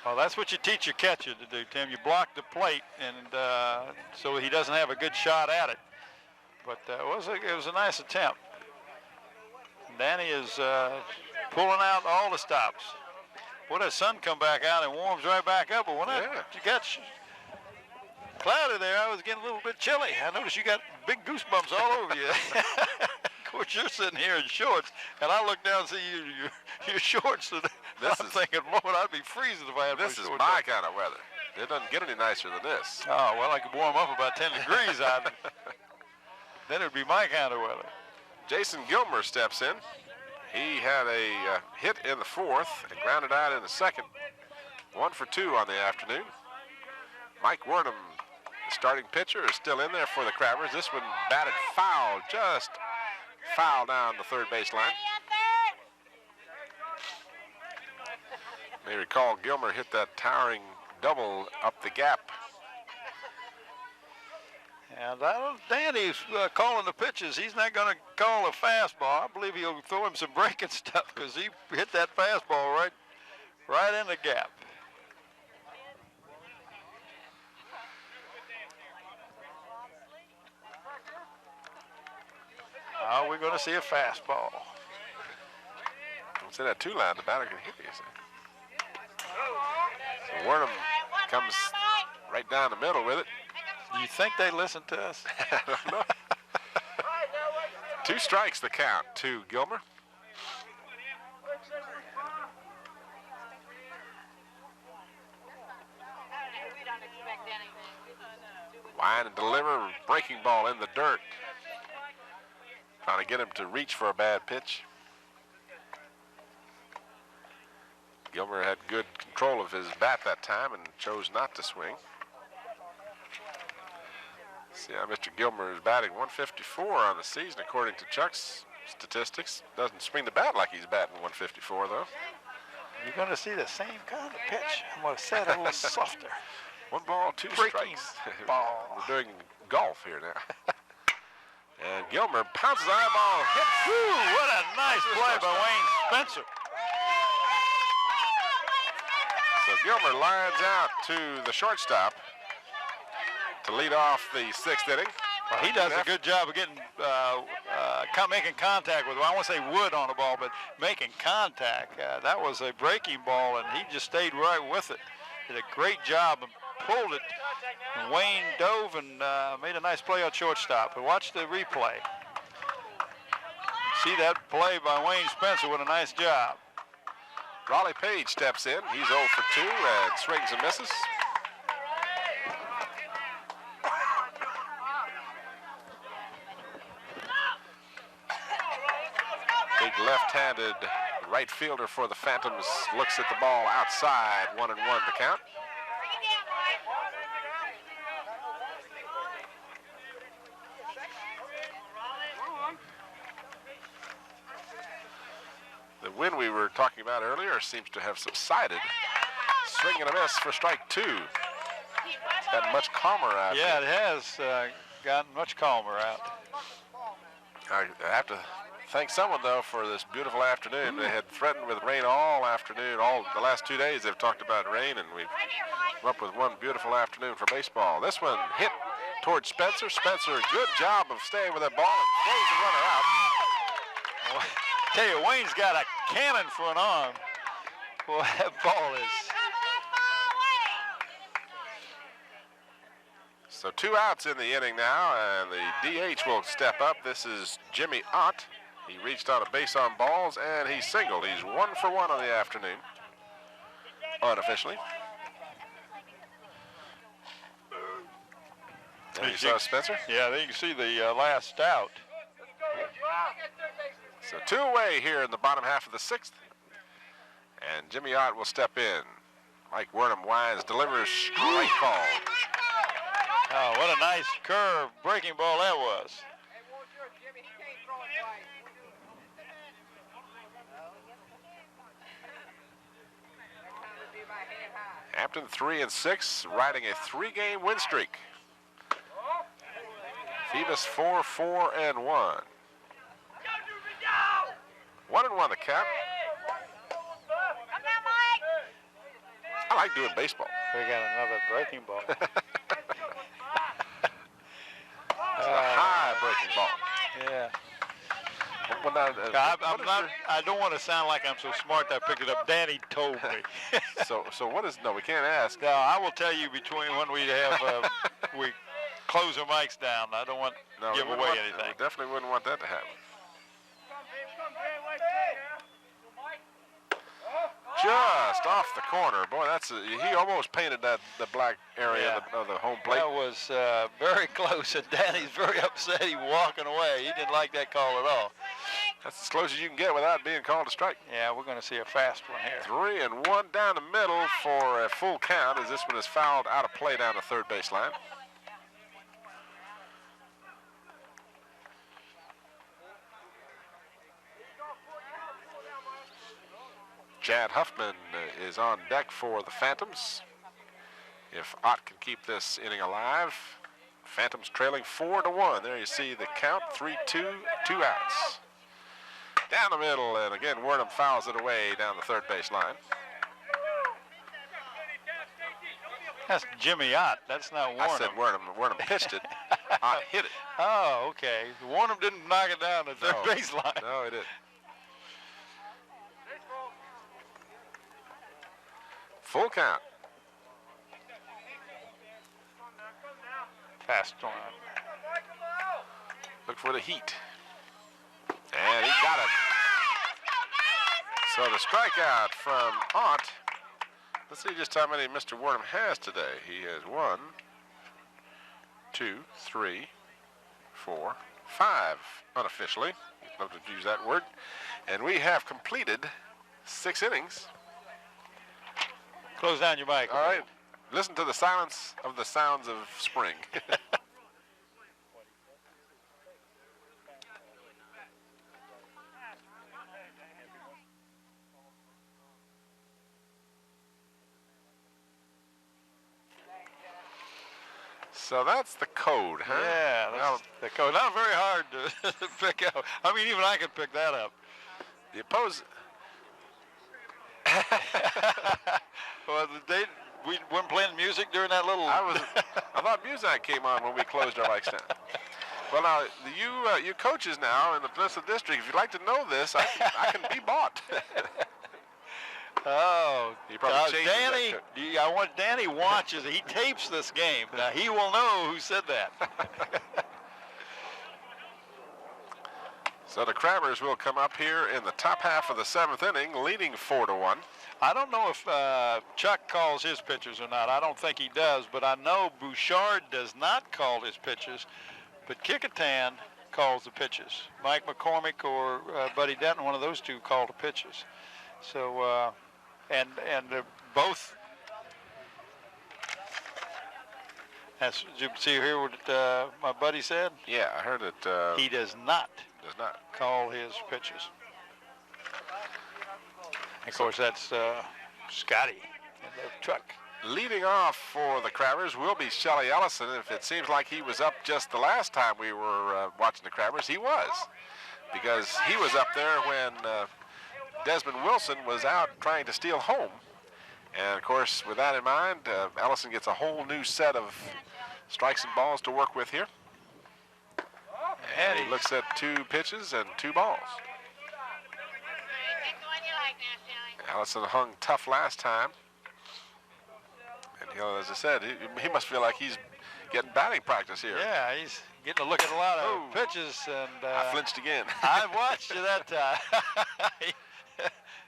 Well, that's what you teach your catcher to do, Tim. You block the plate, and so he doesn't have a good shot at it. But it was a nice attempt. Danny is pulling out all the stops. Boy, that sun come back out and warms right back up. But when you got cloudy there, I was getting a little bit chilly. I noticed you got big goosebumps all over you. Of course, you're sitting here in shorts, and I look down and see your shorts. And I'm thinking, Lord, I'd be freezing if I had this is my kind of weather. It doesn't get any nicer than this. Oh, well, I could warm up about 10 degrees. Then it would be my kind of weather. Jason Gilmer steps in. He had a hit in the 4th and grounded out in the 2nd. 1 for 2 on the afternoon. Mike Wernham, the starting pitcher, is still in there for the Crabbers. This one batted foul, just foul down the third base line. You may recall Gilmer hit that towering double up the gap. And Danny's calling the pitches. He's not going to call a fastball. I believe he'll throw him some breaking stuff because he hit that fastball right in the gap. Oh, we're going to see a fastball. Don't say that too loud. The batter can hear you. So Wernham comes right down the middle with it. You think they listen to us? I don't know. 2 strikes the count to Gilmer. Line and deliver, breaking ball in the dirt. Trying to get him to reach for a bad pitch. Gilmer had good control of his bat that time and chose not to swing. See how Mr. Gilmer is batting 154 on the season, according to Chuck's statistics. Doesn't swing the bat like he's batting 154, though. You're going to see the same kind of pitch. I'm going to set it a little softer. 1 ball, 2 Breaking strikes. ball. We're doing golf here now. And Gilmer pounces the eyeball, hit. Whew, what a nice play by Wayne Spencer. So Gilmer lines out to the shortstop to lead off the 6th inning. Well, he does a good job of getting, making contact with, I won't say wood on the ball, but making contact. That was a breaking ball, and he just stayed right with it. Did a great job and pulled it. And Wayne dove and made a nice play on shortstop. But watch the replay. See that play by Wayne Spencer. What a nice job. Raleigh Page steps in. He's 0 for 2 and swings and misses. left-handed right fielder for the Phantoms looks at the ball outside. 1-1 the count. The wind we were talking about earlier seems to have subsided. Swing and a miss for strike 2. It's gotten much calmer out. Yeah, it has gotten much calmer out. I have to thank someone, though, for this beautiful afternoon. They had threatened with rain all afternoon. All the last 2 days they've talked about rain, and we've come up with one beautiful afternoon for baseball. This one hit towards Spencer. Spencer, good job of staying with that ball and throws the runner out. Well, I tell you, Wayne's got a cannon for an arm. Boy, that ball is... So 2 outs in the inning now, and the DH will step up. This is Jimmy Ott. He reached on a base on balls, and he singled. He's 1 for 1 on the afternoon, unofficially. And you saw Spencer? Yeah, there you can see the last out. So 2 away here in the bottom half of the 6th. And Jimmy Ott will step in. Mike Wernham winds, delivers straight ball. Oh, what a nice curve breaking ball that was. Hampton 3-6, riding a 3-game win streak. Phoebus 4-4-1. 1-1 the count. I like doing baseball. We got another breaking ball. It's a high breaking ball. Yeah. Well, now, I don't want to sound like I'm so smart that I picked it up. Danny told me. so what is, no, we can't ask. No, I will tell you between when we have, we close our mics down. I don't want to give away anything. We definitely wouldn't want that to happen. Just off the corner. Boy, he almost painted the black area of the home plate. That was very close, and Danny's very upset. He's walking away. He didn't like that call at all. That's as close as you can get without being called a strike. Yeah, we're going to see a fast one here. 3-1 down the middle for a full count as this one is fouled out of play down the third base line. Chad Huffman is on deck for the Phantoms. If Ott can keep this inning alive, Phantoms trailing 4-1. There you see the count, 3-2, 2 outs. Down the middle, and again, Wernham fouls it away down the third base line. That's Jimmy Ott. That's not Wernham. I said Wernham. Wernham pitched it. Ott hit it. Oh, okay. Wernham didn't knock it down the third base line. No, he didn't. Full count. Fast one. Look for the heat. And he got it. So the strikeout from Ott. Let's see just how many Mr. Wernham has today. He has 1, 2, 3, 4, 5 unofficially. Love to use that word. And we have completed 6 innings. Close down your mic. All right. Listen to the silence of the sounds of spring. So that's the code, huh? Yeah, that's the code. Not very hard to pick out. I mean, even I could pick that up. The opposing... Well, we weren't playing music during that little... I thought music came on when we closed our mics down. Well, now, you coaches now in the Peninsula District, if you'd like to know this, I can be bought. Oh, Danny, I want Danny watches. He tapes this game. Now, he will know who said that. So the Crabbers will come up here in the top half of the 7th inning, leading 4-1. I don't know if Chuck calls his pitchers or not. I don't think he does, but I know Bouchard does not call his pitches. But Kicketan calls the pitches. Mike McCormick or Buddy Denton, one of those two, called the pitches. So, and both. Did you see here what my buddy said? Yeah, I heard it. He does not call his pitches. Of course, that's Scotty in the truck. Leading off for the Crabbers will be Shelly Ellison. If it seems like he was up just the last time we were watching the Crabbers, he was. Because he was up there when Desmond Wilson was out trying to steal home. And, of course, with that in mind, Ellison gets a whole new set of strikes and balls to work with here. And he looks at 2 pitches and 2 balls. Ellison hung tough last time. And, you know, as I said, he must feel like he's getting batting practice here. Yeah, he's getting to look at a lot of pitches. And I flinched again. I watched you that time.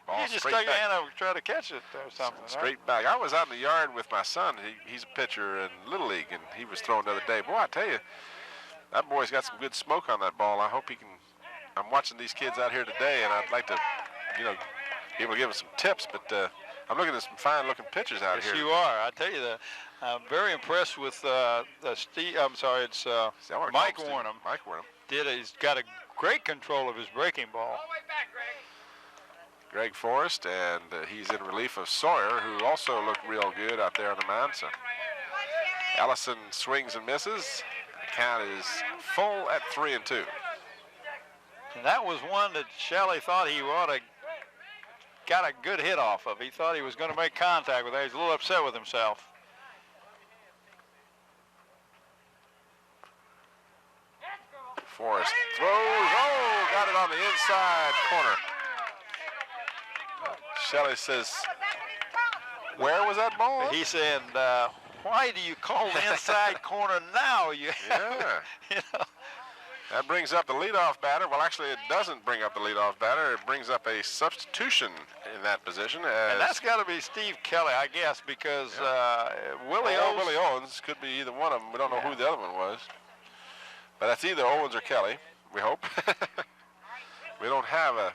Ball you just straight stuck your back. hand over to try to catch it or something. Straight back. I was out in the yard with my son. He's a pitcher in Little League, and he was throwing the other day. Boy, I tell you, that boy's got some good smoke on that ball. I hope he can. I'm watching these kids out here today, and I'd like to, you know, be able to give them some tips. But I'm looking at some fine-looking pitchers out Yes, here. you are. I tell you, I'm very impressed with Steve. I'm sorry, it's Mike Warnham. Mike Warnham. He's got a great control of his breaking ball. Greg Forrest, and he's in relief of Sawyer, who also looked real good out there on the mound. So Ellison swings and misses. The count is full at 3-2. And that was one that Shelley thought he ought to got a good hit off of. He thought he was going to make contact with that. He's a little upset with himself. Forrest throws. Oh, got it on the inside corner. Shelley says, where was that ball? He said, why do you call the inside corner now? Yeah. You know? That brings up the leadoff batter. Well, actually, it doesn't bring up the leadoff batter. It brings up a substitution in that position. And that's got to be Steve Kelly, I guess, because Willie Owens could be either one of them. We don't know who the other one was. But that's either Owens or Kelly, we hope. We don't have a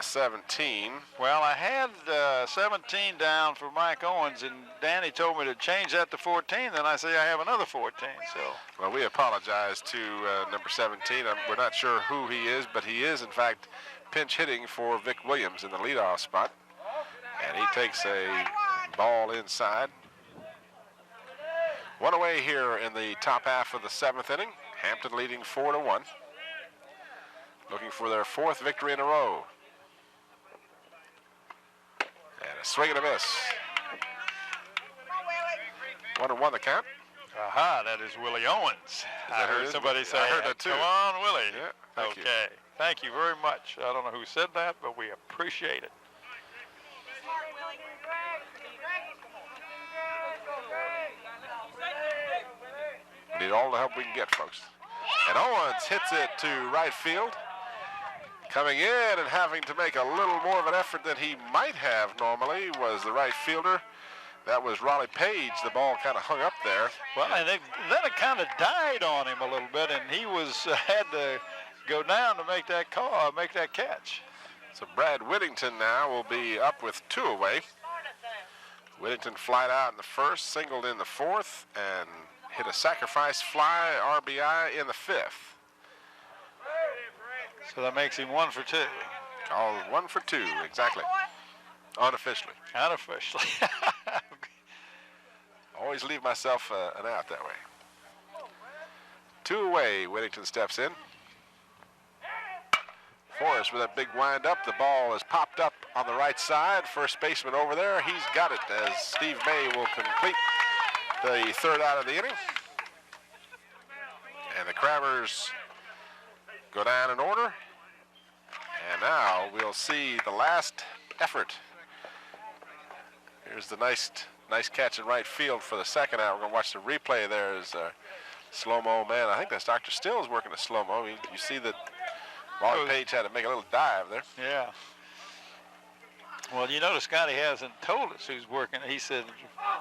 17. Well, I had 17 down for Mike Owens, and Danny told me to change that to 14. Then I say I have another 14. So. Well, we apologize to number 17. We're not sure who he is, but he is, in fact, pinch hitting for Vic Williams in the leadoff spot. And he takes a ball inside. One away here in the top half of the 7th inning. Hampton leading 4-1. Looking for their 4th victory in a row. And a swing and a miss. 1-1 the count. Aha, that is Willie Owens. I heard somebody say, I heard that too. Come on, Willie. Yeah, thank you. Thank you very much. I don't know who said that, but we appreciate it. We need all the help we can get, folks. And Owens hits it to right field. Coming in and having to make a little more of an effort than he might have normally was the right fielder. That was Raleigh Page. The ball kind of hung up there. Well, and then it kind of died on him a little bit, and he had to go down to make that call, make that catch. So Brad Whittington now will be up with 2 away. Whittington flied out in the 1st, singled in the 4th, and hit a sacrifice fly RBI in the 5th. So that makes him 1 for 2. Called 1 for 2, exactly. Unofficially. Unofficially. Always leave myself an out that way. 2 away, Whittington steps in. Forrest with a big wind-up. The ball is popped up on the right side. First baseman over there. He's got it as Steve May will complete the 3rd out of the inning. And the Crabbers go down in order. And now we'll see the last effort. Here's the nice catch in right field for the 2nd out. We're going to watch the replay there as slow-mo man. I think that's Dr. Stills working a slow-mo. You see that Raleigh Page had to make a little dive there. Yeah. Well, you notice Scotty hasn't told us who's working. He said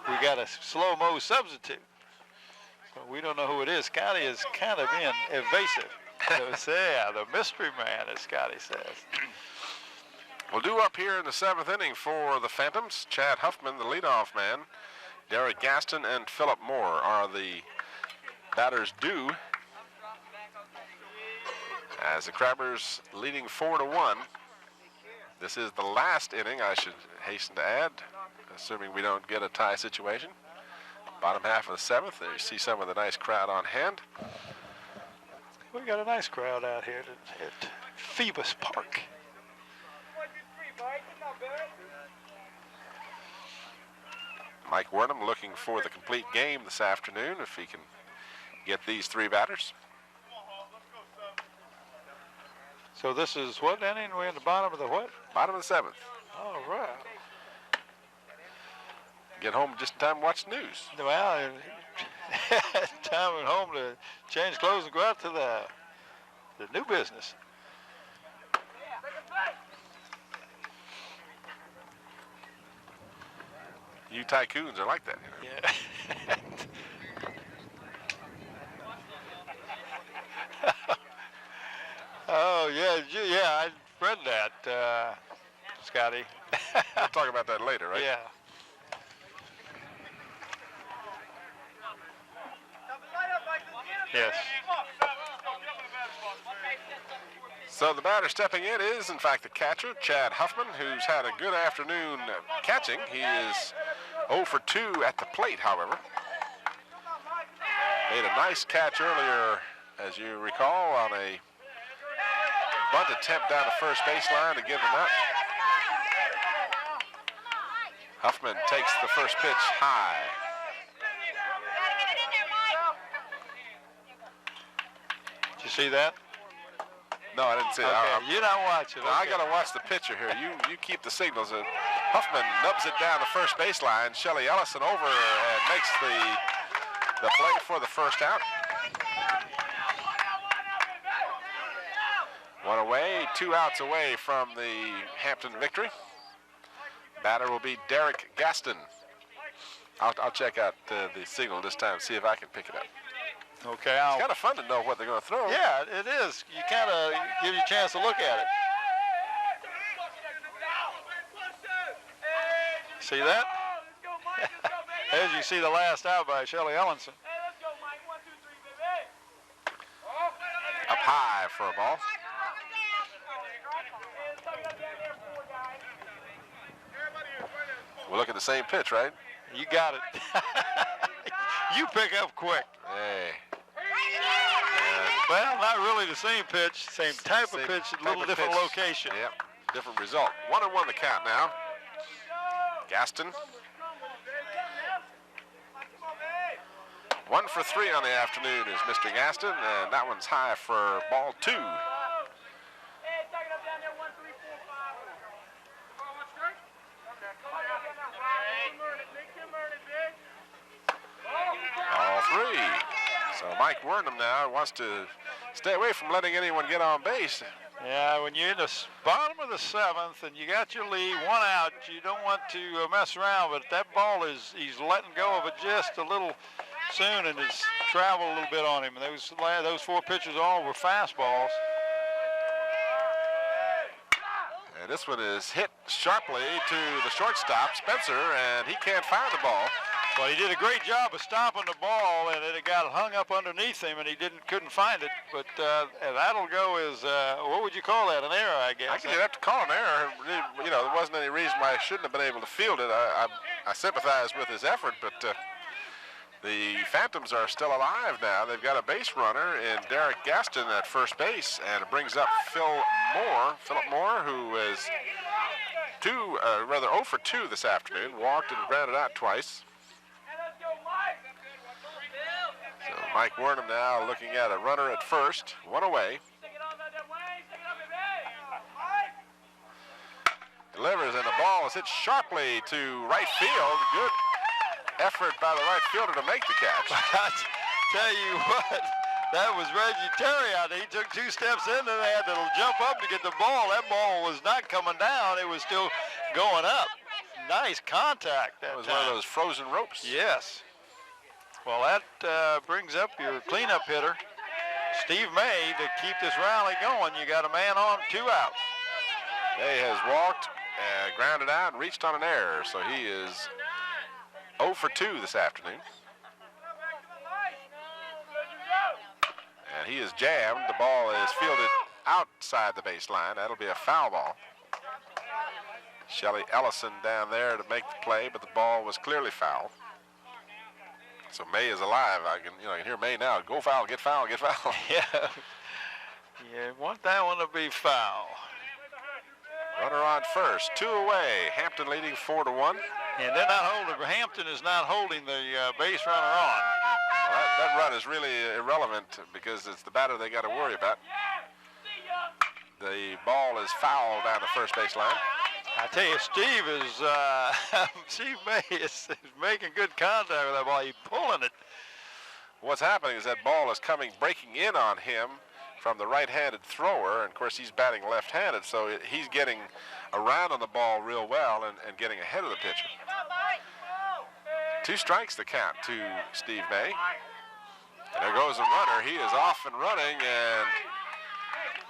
we got a slow-mo substitute. Well, we don't know who it is. Scotty is kind of being evasive. So, yeah, the mystery man, as Scotty says. We'll do up here in the 7th inning for the Phantoms. Chad Huffman, the leadoff man. Derek Gaston and Philip Moore are the batters due. As the Crabbers leading 4-1. This is the last inning, I should hasten to add, assuming we don't get a tie situation. Bottom half of the 7th, there you see some of the nice crowd on hand. We got a nice crowd out here at Phoebus Park. Mike Wernham looking for the complete game this afternoon if he can get these 3 batters. So this is what inning? We're in the bottom of the what? Bottom of the 7th. All right. Get home just in time to watch the news. Well, time at home to change clothes and go out to the new business. You tycoons are like that. Yeah. Oh, yeah, I read that, Scotty. We'll talk about that later, right? Yeah. Yes. So the batter stepping in is, in fact, the catcher, Chad Huffman, who's had a good afternoon catching. He is 0 for 2 at the plate, however. Made a nice catch earlier, as you recall, on a bunt attempt down the first baseline to give him up. Huffman takes the first pitch high. Did you see that? No, I didn't see it. Okay, you're not watching. No, I got to watch the pitcher here. You keep the signals. Huffman nubs it down the first baseline. Shelly Ellison over and makes the play for the first out. 1 away, 2 outs away from the Hampton victory. Batter will be Derek Gaston. I'll check out the signal this time, see if I can pick it up. Okay, It's kind of fun to know what they're going to throw. Yeah, it is. You kind of give you a chance to look at it. See that? As you see the last out by Shelly Ellison. Up high for a ball. We'll look at the same pitch, right? You got it. You pick up quick. Hey. Well, not really the same pitch, same type of pitch, a little different pitch. location. Yep, different result. 1-1 the count now. Gaston. 1 for 3 on the afternoon is Mr. Gaston, and that one's high for ball 2. All 3. So Mike Wernham now wants to stay away from letting anyone get on base. Yeah, when you're in the bottom of the 7th and you got your lead, 1 out, you don't want to mess around, but that ball he's letting go of it just a little soon, and it's traveled a little bit on him. Those 4 pitches all were fastballs. And this one is hit sharply to the shortstop, Spencer, and he can't find the ball. Well, he did a great job of stopping the ball, and it got hung up underneath him, and he couldn't find it. But that'll go as what would you call that? An error, I guess. I could have to call an error. You know, there wasn't any reason why I shouldn't have been able to field it. I sympathize with his effort, but the Phantoms are still alive now. They've got a base runner in Derek Gaston at first base, and it brings up Philip Moore, who is 0 for 2 this afternoon. Walked and grounded out twice. So Mike Wernham now looking at a runner at first, 1 away. Delivers, and the ball is hit sharply to right field. Good effort by the right fielder to make the catch. I tell you what, that was Reggie Terry out there. He took 2 steps in and they had to jump up to get the ball. That ball was not coming down. It was still going up. Nice contact that was time. one of those frozen ropes. Yes. Well, that brings up your cleanup hitter, Steve May, to keep this rally going. You got a man on, 2 outs. May has walked, grounded out, and reached on an error, so he is 0 for 2 this afternoon. And he is jammed. The ball is fielded outside the baseline. That'll be a foul ball. Shelly Ellison down there to make the play, but the ball was clearly foul. So May is alive. I can hear May now. Go foul, get foul, get foul. Yeah. You want that one to be foul. Runner on first, 2 away. Hampton leading 4-1. And they're not holding. Hampton is not holding the base runner on. Well, that run is really irrelevant because it's the batter they got to worry about. The ball is fouled down the first base line. I tell you, Steve May is making good contact with that ball. He's pulling it. What's happening is that ball is breaking in on him from the right-handed thrower, and of course he's batting left-handed, so he's getting around on the ball real well and getting ahead of the pitcher. 2 strikes the count to Steve May. And there goes the runner. He is off and running, and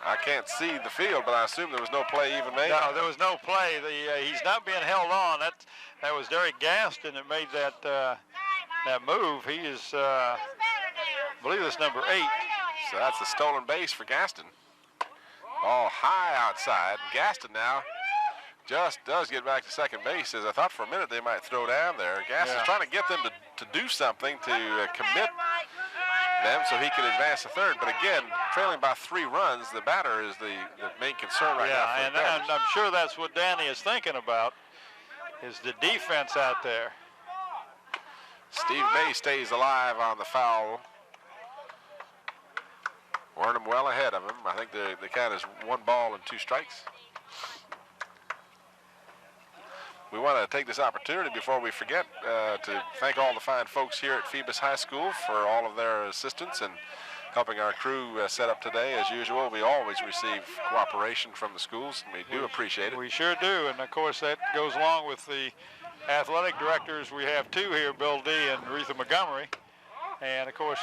I can't see the field, but I assume there was no play even made. No, there was no play. He's not being held on. That was Derek Gaston that made that move. He is, I believe it's number 8. So that's a stolen base for Gaston. Ball high outside. Gaston now just does get back to second base. As I thought for a minute they might throw down there. Gaston's trying to get them to do something to commit them so he can advance to third. But again, trailing by 3 runs, the batter is the main concern right now. Yeah, and I'm sure that's what Danny is thinking about, is the defense out there. Steve May stays alive on the foul. Warnham well ahead of him. I think the count is 1 ball and 2 strikes. We want to take this opportunity before we forget to thank all the fine folks here at Phoebus High School for all of their assistance and helping our crew set up today. As usual, we always receive cooperation from the schools, and we do appreciate it. We sure do, and of course that goes along with the athletic directors. We have 2 here, Bill D. and Retha Montgomery. And, of course,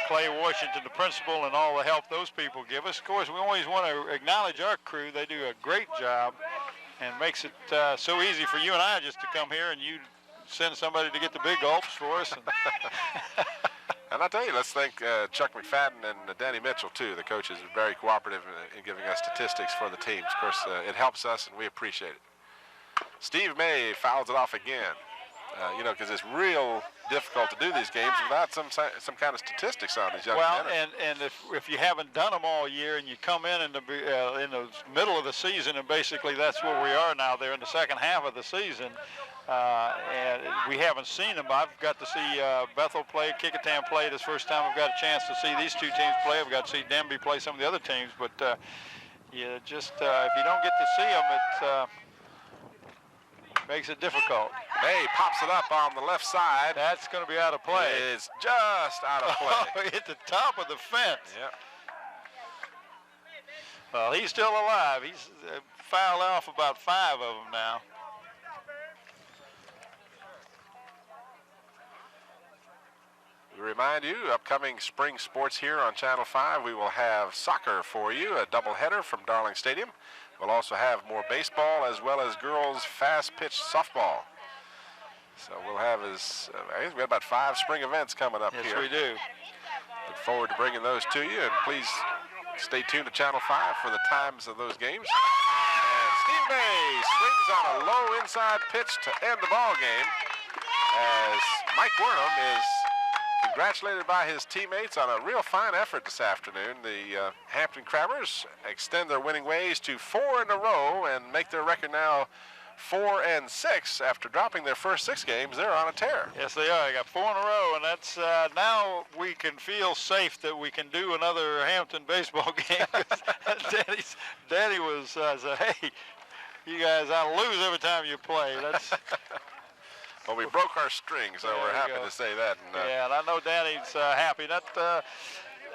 Clay Washington, the principal, and all the help those people give us. Of course, we always want to acknowledge our crew. They do a great job and makes it so easy for you and I just to come here and you send somebody to get the big gulps for us. And I'll tell you, let's thank Chuck McFadden and Danny Mitchell, too. The coaches are very cooperative in giving us statistics for the teams. Of course, it helps us, and we appreciate it. Steve May fouls it off again. Because it's real difficult to do these games without some kind of statistics on these young men. Well, and if you haven't done them all year and you come in the middle of the season, and basically that's where we are now. They're in the second half of the season, and we haven't seen them. I've got to see Bethel play, Kickingham play. This first time I've got a chance to see these 2 teams play. I've got to see Denby play some of the other teams, but if you don't get to see them, it makes it difficult. May pops it up on the left side. That's going to be out of play. It's just out of play. Hit the top of the fence. Yep. Well, he's still alive. He's fouled off about 5 of them now. We remind you, upcoming spring sports here on Channel 5, we will have soccer for you, a doubleheader from Darling Stadium. We'll also have more baseball as well as girls fast-pitch softball. So we'll have I guess we have about 5 spring events coming up here. Yes, we do. Look forward to bringing those to you, and please stay tuned to Channel 5 for the times of those games. And Steve May swings on a low inside pitch to end the ball game as Mike Wernham is congratulated by his teammates on a real fine effort this afternoon. The Hampton Crabbers extend their winning ways to 4 in a row and make their record now 4-6 after dropping their first 6 games. They're on a tear. Yes, they are. They got 4 in a row, and that's now we can feel safe that we can do another Hampton baseball game. Danny was said, hey, you guys ought to lose every time you play. That's. Well, we broke our string, so we're happy to say that. And I know Danny's happy.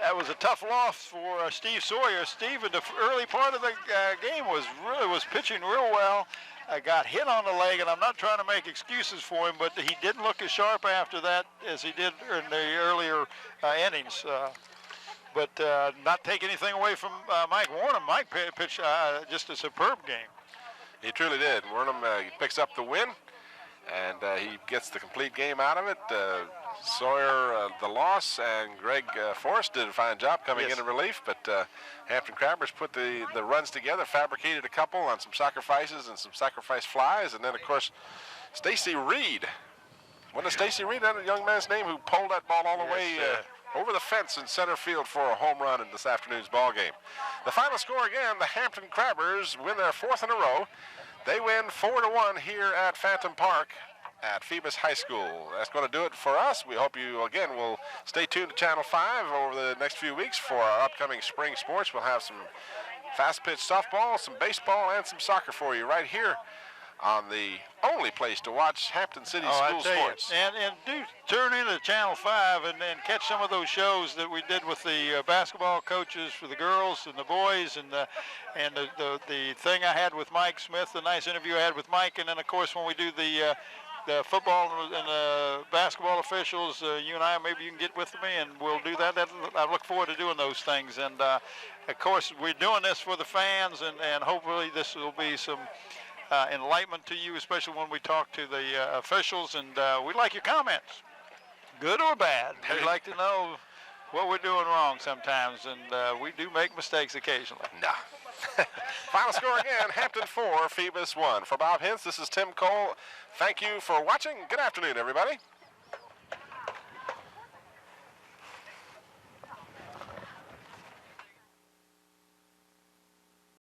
That was a tough loss for Steve Sawyer. Steve, in the early part of the game, was pitching real well. Got hit on the leg, and I'm not trying to make excuses for him, but he didn't look as sharp after that as he did in the earlier innings. But not take anything away from Mike Warnham. Mike pitched just a superb game. He truly did. Warnham picks up the win, and he gets the complete game out of it. Sawyer the loss, and Greg Forrest did a fine job coming in relief, but Hampton Crabbers put the runs together, fabricated a couple on some sacrifices and some sacrifice flies, and then, of course, Stacy Reed. What is Stacy Reed, that young man's name, who pulled that ball all the way over the fence in center field for a home run in this afternoon's ball game. The final score again, the Hampton Crabbers win their 4th in a row. They win 4-1 here at Phantom Park at Phoebus High School. That's going to do it for us. We hope you, again, will stay tuned to Channel 5 over the next few weeks for our upcoming spring sports. We'll have some fast-pitch softball, some baseball, and some soccer for you right here on the only place to watch Hampton City school sports. And do turn into Channel 5 and catch some of those shows that we did with the basketball coaches for the girls and the boys, and the thing I had with Mike Smith, the nice interview I had with Mike, and then, of course, when we do the football and the basketball officials, you and I, maybe you can get with me, and we'll do that. I look forward to doing those things. And, of course, we're doing this for the fans, and hopefully this will be some enlightenment to you, especially when we talk to the officials. And we'd like your comments, good or bad. We'd like to know what we're doing wrong sometimes, and we do make mistakes occasionally. No. Final score again, Hampton 4, Phoebus 1. For Bob Hintz, this is Tim Cole. Thank you for watching. Good afternoon, everybody.